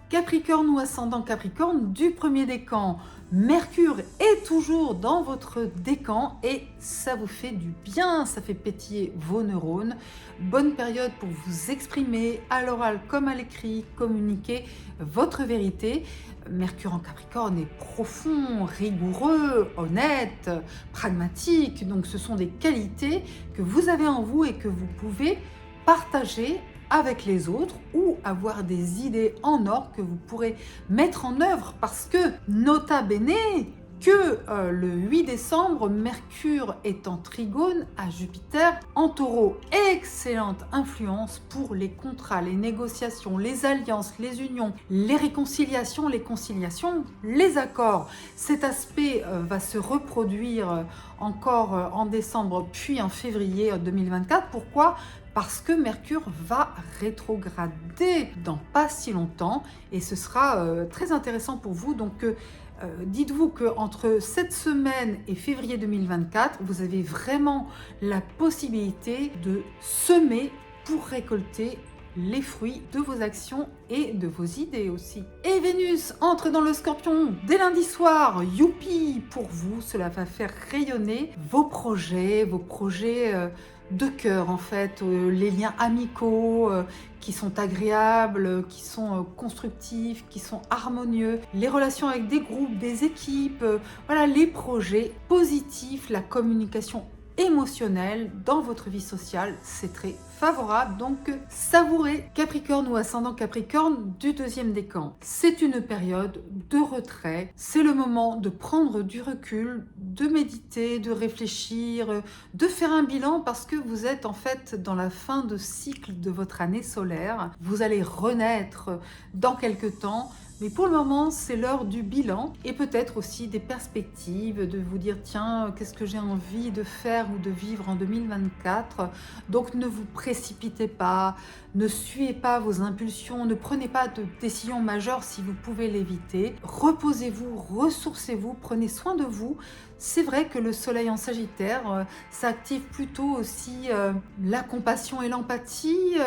Capricorne ou ascendant Capricorne du premier décan. Mercure est toujours dans votre décan et ça vous fait du bien, ça fait pétiller vos neurones. Bonne période pour vous exprimer à l'oral comme à l'écrit, communiquer votre vérité. Mercure en Capricorne est profond, rigoureux, honnête, pragmatique. Donc ce sont des qualités que vous avez en vous et que vous pouvez partager avec les autres ou avoir des idées en or que vous pourrez mettre en œuvre parce que nota bene que le 8 décembre, Mercure est en trigone à Jupiter en taureau. Excellente influence pour les contrats, les négociations, les alliances, les unions, les réconciliations, les conciliations, les accords. Cet aspect va se reproduire encore en décembre puis en février 2024. Pourquoi ? parce que Mercure va rétrograder dans pas si longtemps et ce sera très intéressant pour vous. Donc dites-vous qu'entre cette semaine et février 2024, vous avez vraiment la possibilité de semer pour récolter les fruits de vos actions et de vos idées aussi. Et Vénus entre dans le Scorpion dès lundi soir. Youpi pour vous, cela va faire rayonner vos projets de cœur en fait, les liens amicaux qui sont agréables, qui sont constructifs, qui sont harmonieux, les relations avec des groupes, des équipes, voilà, les projets positifs, la communication émotionnelle dans votre vie sociale, c'est très favorable, donc savourez. Capricorne ou ascendant Capricorne du deuxième décan. C'est une période de retrait, c'est le moment de prendre du recul, de méditer, de réfléchir, de faire un bilan parce que vous êtes en fait dans la fin de cycle de votre année solaire. Vous allez renaître dans quelques temps. Mais pour le moment, c'est l'heure du bilan et peut-être aussi des perspectives, de vous dire tiens, qu'est-ce que j'ai envie de faire ou de vivre en 2024. Donc ne vous précipitez pas, ne suivez pas vos impulsions, ne prenez pas de décisions majeures si vous pouvez l'éviter. Reposez-vous, ressourcez-vous, prenez soin de vous. C'est vrai que le soleil en Sagittaire, ça active plutôt aussi la compassion et l'empathie.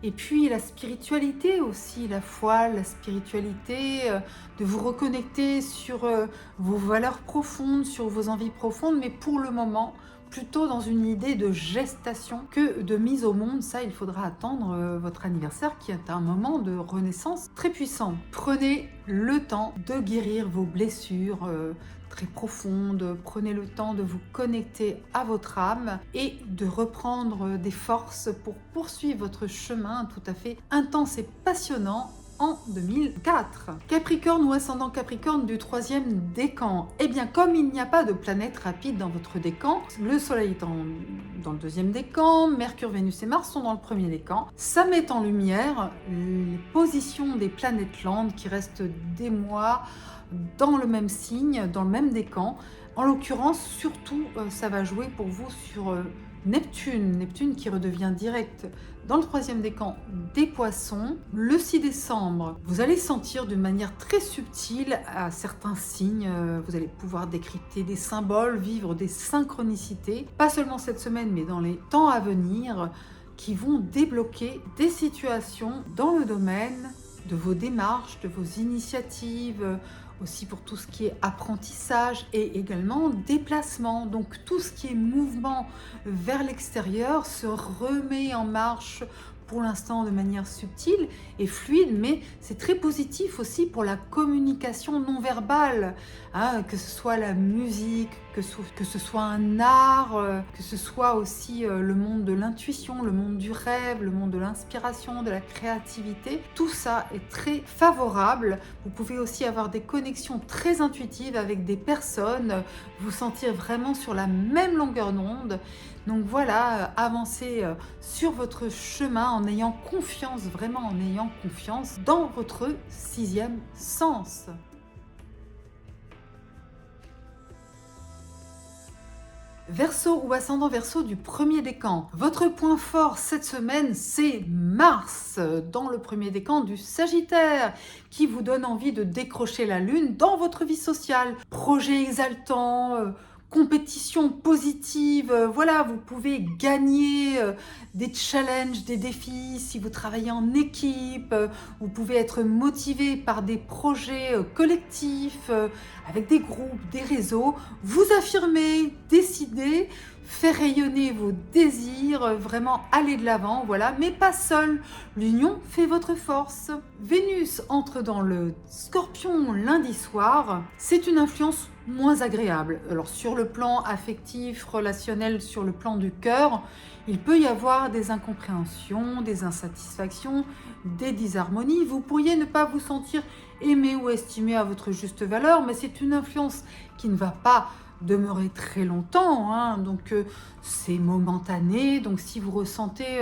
Et puis la spiritualité aussi, la foi, la spiritualité, de vous reconnecter sur vos valeurs profondes, sur vos envies profondes, mais pour le moment, plutôt dans une idée de gestation que de mise au monde. Ça, il faudra attendre votre anniversaire qui est un moment de renaissance très puissant. Prenez le temps de guérir vos blessures très profondes, prenez le temps de vous connecter à votre âme et de reprendre des forces pour poursuivre votre chemin tout à fait intense et passionnant en 2004. Capricorne ou ascendant Capricorne du troisième décan. Eh bien, comme il n'y a pas de planète rapide dans votre décan, le Soleil est dans le deuxième décan, Mercure, Vénus et Mars sont dans le premier décan, ça met en lumière les positions des planètes lentes qui restent des mois dans le même signe, dans le même décan. En l'occurrence, surtout, ça va jouer pour vous sur Neptune qui redevient direct dans le troisième décan des Poissons. Le 6 décembre, vous allez sentir d'une manière très subtile à certains signes. Vous allez pouvoir décrypter des symboles, vivre des synchronicités, pas seulement cette semaine, mais dans les temps à venir, qui vont débloquer des situations dans le domaine de vos démarches, de vos initiatives, aussi pour tout ce qui est apprentissage et également déplacement. Donc tout ce qui est mouvement vers l'extérieur se remet en marche pour l'instant de manière subtile et fluide, mais c'est très positif aussi pour la communication non verbale, hein, que ce soit la musique, que ce soit un art, que ce soit aussi le monde de l'intuition, le monde du rêve, le monde de l'inspiration, de la créativité. Tout ça est très favorable. Vous pouvez aussi avoir des connexions très intuitives avec des personnes, vous sentir vraiment sur la même longueur d'onde. Donc voilà, avancez sur votre chemin en ayant confiance, vraiment en ayant confiance dans votre sixième sens. Verseau ou ascendant Verseau du premier décan. Votre point fort cette semaine, c'est Mars dans le premier décan du Sagittaire qui vous donne envie de décrocher la lune dans votre vie sociale. Projet exaltant, compétition positive, voilà, vous pouvez gagner des challenges, des défis si vous travaillez en équipe, vous pouvez être motivé par des projets collectifs, avec des groupes, des réseaux, vous affirmer, décider, faire rayonner vos désirs, vraiment aller de l'avant, voilà, mais pas seul. L'union fait votre force. Vénus entre dans le Scorpion lundi soir, c'est une influence moins agréable. Alors sur le plan affectif, relationnel, sur le plan du cœur, il peut y avoir des incompréhensions, des insatisfactions, des disharmonies. Vous pourriez ne pas vous sentir aimé ou estimé à votre juste valeur, mais c'est une influence qui ne va pas demeurer très longtemps, hein. Donc c'est momentané. Donc si vous ressentez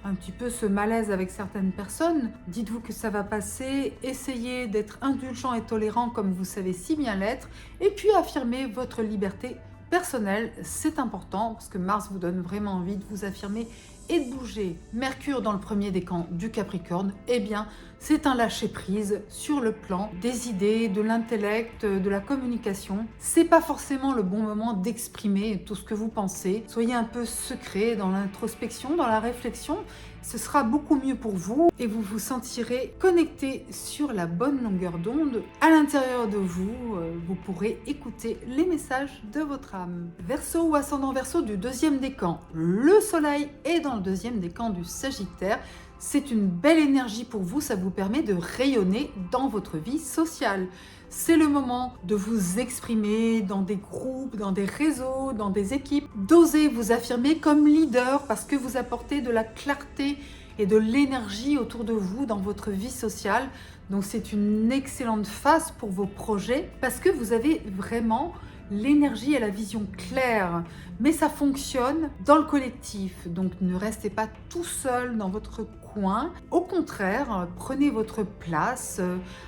un petit peu ce malaise avec certaines personnes, dites-vous que ça va passer, essayez d'être indulgent et tolérant comme vous savez si bien l'être, et puis affirmez votre liberté personnelle, c'est important parce que Mars vous donne vraiment envie de vous affirmer et de bouger. Mercure dans le premier décan du Capricorne, eh bien, c'est un lâcher-prise sur le plan des idées, de l'intellect, de la communication. C'est pas forcément le bon moment d'exprimer tout ce que vous pensez. Soyez un peu secret dans l'introspection, dans la réflexion. Ce sera beaucoup mieux pour vous et vous vous sentirez connecté sur la bonne longueur d'onde. À l'intérieur de vous, vous pourrez écouter les messages de votre âme. Verseau ou ascendant Verseau du deuxième décan, le soleil est dans le deuxième décan du Sagittaire. C'est une belle énergie pour vous, ça vous permet de rayonner dans votre vie sociale. C'est le moment de vous exprimer dans des groupes, dans des réseaux, dans des équipes, d'oser vous affirmer comme leader parce que vous apportez de la clarté et de l'énergie autour de vous dans votre vie sociale. Donc c'est une excellente phase pour vos projets parce que vous avez vraiment l'énergie et la vision claire, mais ça fonctionne dans le collectif, donc ne restez pas tout seul dans votre coin. Au contraire, prenez votre place,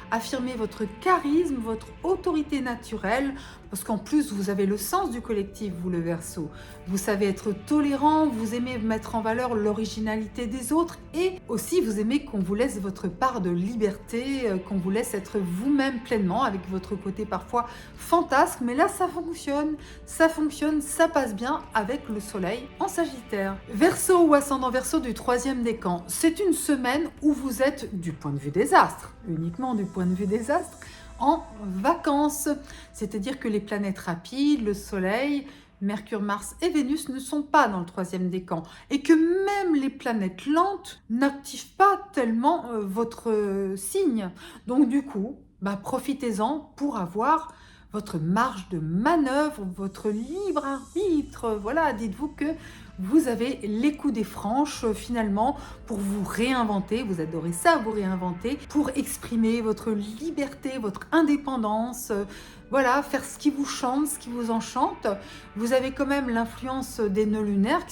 affirmez votre charisme, votre autorité naturelle, parce qu'en plus vous avez le sens du collectif, vous le Verseau. Vous savez être tolérant, vous aimez mettre en valeur l'originalité des autres et aussi vous aimez qu'on vous laisse votre part de liberté, qu'on vous laisse être vous-même pleinement avec votre côté parfois fantasque, mais là ça fonctionne, ça passe bien avec le soleil en Sagittaire. Verseau ou ascendant Verseau du troisième décan, c'est une semaine où vous êtes du point de vue des astres, uniquement du point de vue des astres, en vacances. C'est-à-dire que les planètes rapides, le soleil, Mercure, Mars et Vénus ne sont pas dans le troisième décan et que même les planètes lentes n'activent pas tellement votre signe. Donc du coup, profitez-en pour avoir votre marge de manœuvre, votre libre arbitre. Voilà, dites-vous que vous avez les coups des franches finalement pour vous réinventer. Vous adorez ça, vous réinventer, pour exprimer votre liberté, votre indépendance. Voilà, faire ce qui vous chante, ce qui vous enchante. Vous avez quand même l'influence des nœuds lunaires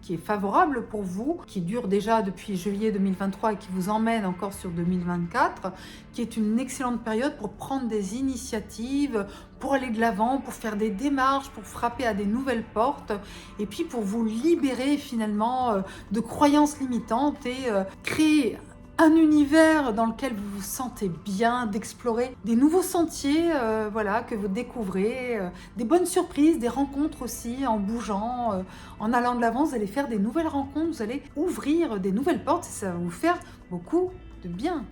qui est favorable pour vous, qui dure déjà depuis juillet 2023 et qui vous emmène encore sur 2024, qui est une excellente période pour prendre des initiatives, pour aller de l'avant, pour faire des démarches, pour frapper à des nouvelles portes et puis pour vous libérer finalement de croyances limitantes et créer un univers dans lequel vous vous sentez bien, d'explorer des nouveaux sentiers voilà, que vous découvrez, des bonnes surprises, des rencontres aussi en bougeant, en allant de l'avant, vous allez faire des nouvelles rencontres, vous allez ouvrir des nouvelles portes et ça va vous faire beaucoup de bien.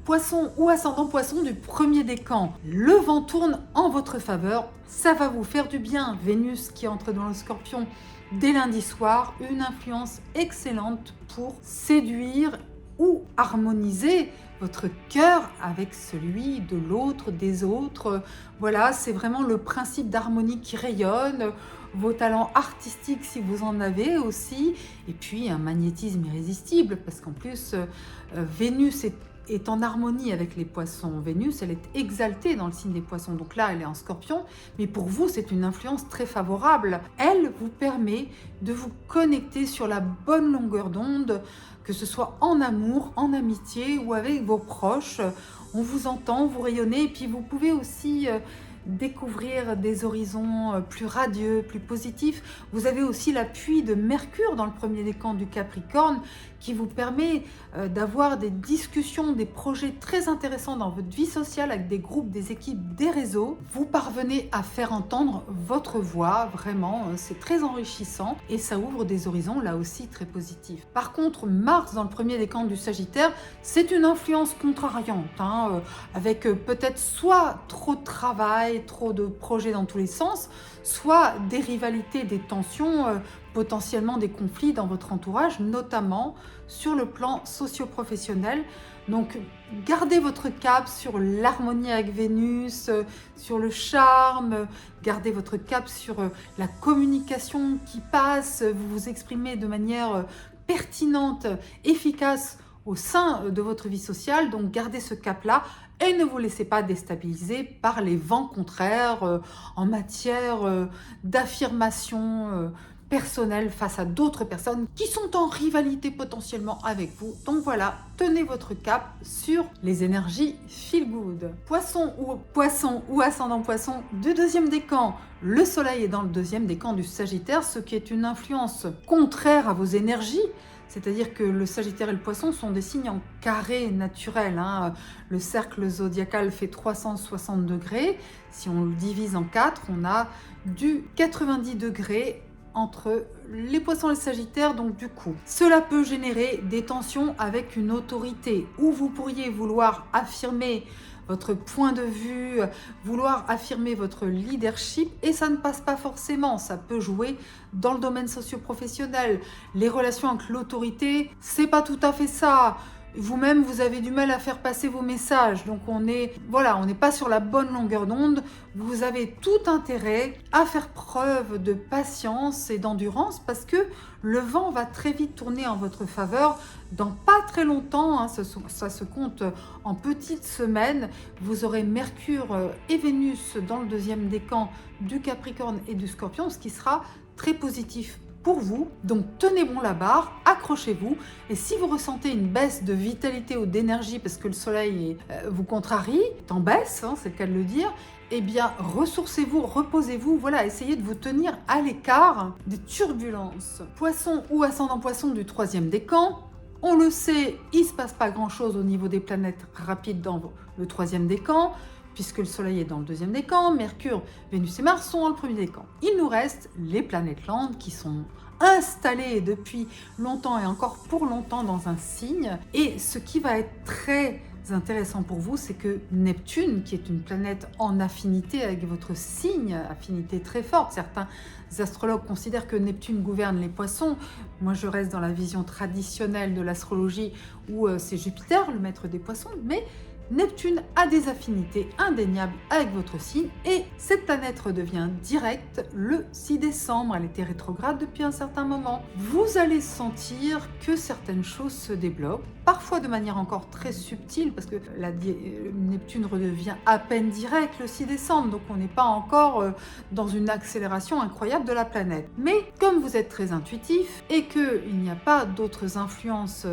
Poisson ou ascendant Poisson du premier décan, le vent tourne en votre faveur, ça va vous faire du bien. Vénus qui entre dans le Scorpion dès lundi soir, une influence excellente pour séduire ou harmoniser votre cœur avec celui de l'autre, des autres. Voilà, c'est vraiment le principe d'harmonie qui rayonne, vos talents artistiques si vous en avez aussi, et puis un magnétisme irrésistible, parce qu'en plus, Vénus est en harmonie avec les poissons. Vénus, elle est exaltée dans le signe des poissons, donc là, elle est en Scorpion, mais pour vous, c'est une influence très favorable. Elle vous permet de vous connecter sur la bonne longueur d'onde, que ce soit en amour, en amitié ou avec vos proches. On vous entend, vous rayonnez, et puis vous pouvez aussi découvrir des horizons plus radieux, plus positifs. Vous avez aussi l'appui de Mercure dans le premier décan du Capricorne qui vous permet d'avoir des discussions, des projets très intéressants dans votre vie sociale avec des groupes, des équipes, des réseaux. Vous parvenez à faire entendre votre voix, vraiment, c'est très enrichissant et ça ouvre des horizons là aussi très positifs. Par contre, Mars dans le premier décan du Sagittaire, c'est une influence contrariante, avec peut-être soit trop de travail, trop de projets dans tous les sens, soit des rivalités, des tensions, potentiellement des conflits dans votre entourage, notamment sur le plan socio-professionnel. Donc, gardez votre cap sur l'harmonie avec Vénus, sur le charme, gardez votre cap sur la communication qui passe, vous vous exprimez de manière pertinente, efficace au sein de votre vie sociale, donc gardez ce cap-là et ne vous laissez pas déstabiliser par les vents contraires en matière d'affirmation personnel face à d'autres personnes qui sont en rivalité potentiellement avec vous. Donc voilà, tenez votre cap sur les énergies feel good. Poisson ou ascendant poisson du deuxième décan. Le soleil est dans le deuxième décan du Sagittaire, ce qui est une influence contraire à vos énergies. C'est-à-dire que le Sagittaire et le Poisson sont des signes en carré naturel, hein. Le cercle zodiacal fait 360 degrés. Si on le divise en 4, on a du 90 degrés entre les Poissons et le Sagittaire, donc du coup, cela peut générer des tensions avec une autorité, où vous pourriez vouloir affirmer votre point de vue, vouloir affirmer votre leadership, et ça ne passe pas forcément. Ça peut jouer dans le domaine socio-professionnel. Les relations avec l'autorité, c'est pas tout à fait ça. Vous-même, vous avez du mal à faire passer vos messages. Donc on n'est pas sur la bonne longueur d'onde. Vous avez tout intérêt à faire preuve de patience et d'endurance parce que le vent va très vite tourner en votre faveur. Dans pas très longtemps, hein, ça se compte en petites semaines, vous aurez Mercure et Vénus dans le deuxième décan du Capricorne et du Scorpion, ce qui sera très positif pour vous. Donc tenez bon la barre, accrochez-vous, et si vous ressentez une baisse de vitalité ou d'énergie parce que le soleil vous contrarie, est en baisse, hein, c'est le cas de le dire, eh bien ressourcez-vous, reposez-vous, voilà, essayez de vous tenir à l'écart des turbulences. Poisson ou ascendant poisson du troisième décan, on le sait, il ne se passe pas grand-chose au niveau des planètes rapides dans le troisième décan, puisque le Soleil est dans le deuxième décan, Mercure, Vénus et Mars sont dans le premier décan. Il nous reste les planètes lentes qui sont installées depuis longtemps et encore pour longtemps dans un signe. Et ce qui va être très intéressant pour vous, c'est que Neptune, qui est une planète en affinité avec votre signe, affinité très forte, certains astrologues considèrent que Neptune gouverne les poissons. Moi, je reste dans la vision traditionnelle de l'astrologie où c'est Jupiter, le maître des poissons, mais Neptune a des affinités indéniables avec votre signe et cette planète redevient directe le 6 décembre. Elle était rétrograde depuis un certain moment. Vous allez sentir que certaines choses se débloquent, parfois de manière encore très subtile parce que Neptune redevient à peine direct le 6 décembre, donc on n'est pas encore dans une accélération incroyable de la planète. Mais comme vous êtes très intuitif et qu'il n'y a pas d'autres influences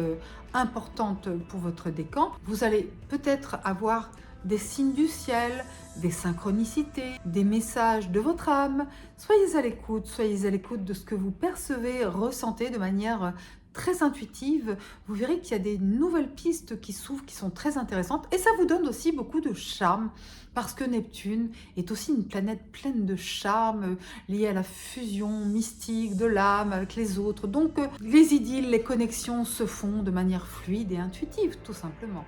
importante pour votre décan, vous allez peut-être avoir des signes du ciel, des synchronicités, des messages de votre âme. Soyez à l'écoute de ce que vous percevez, ressentez de manière très intuitive. Vous verrez qu'il y a des nouvelles pistes qui s'ouvrent, qui sont très intéressantes et ça vous donne aussi beaucoup de charme parce que Neptune est aussi une planète pleine de charme liée à la fusion mystique de l'âme avec les autres. Donc les idylles, les connexions se font de manière fluide et intuitive tout simplement.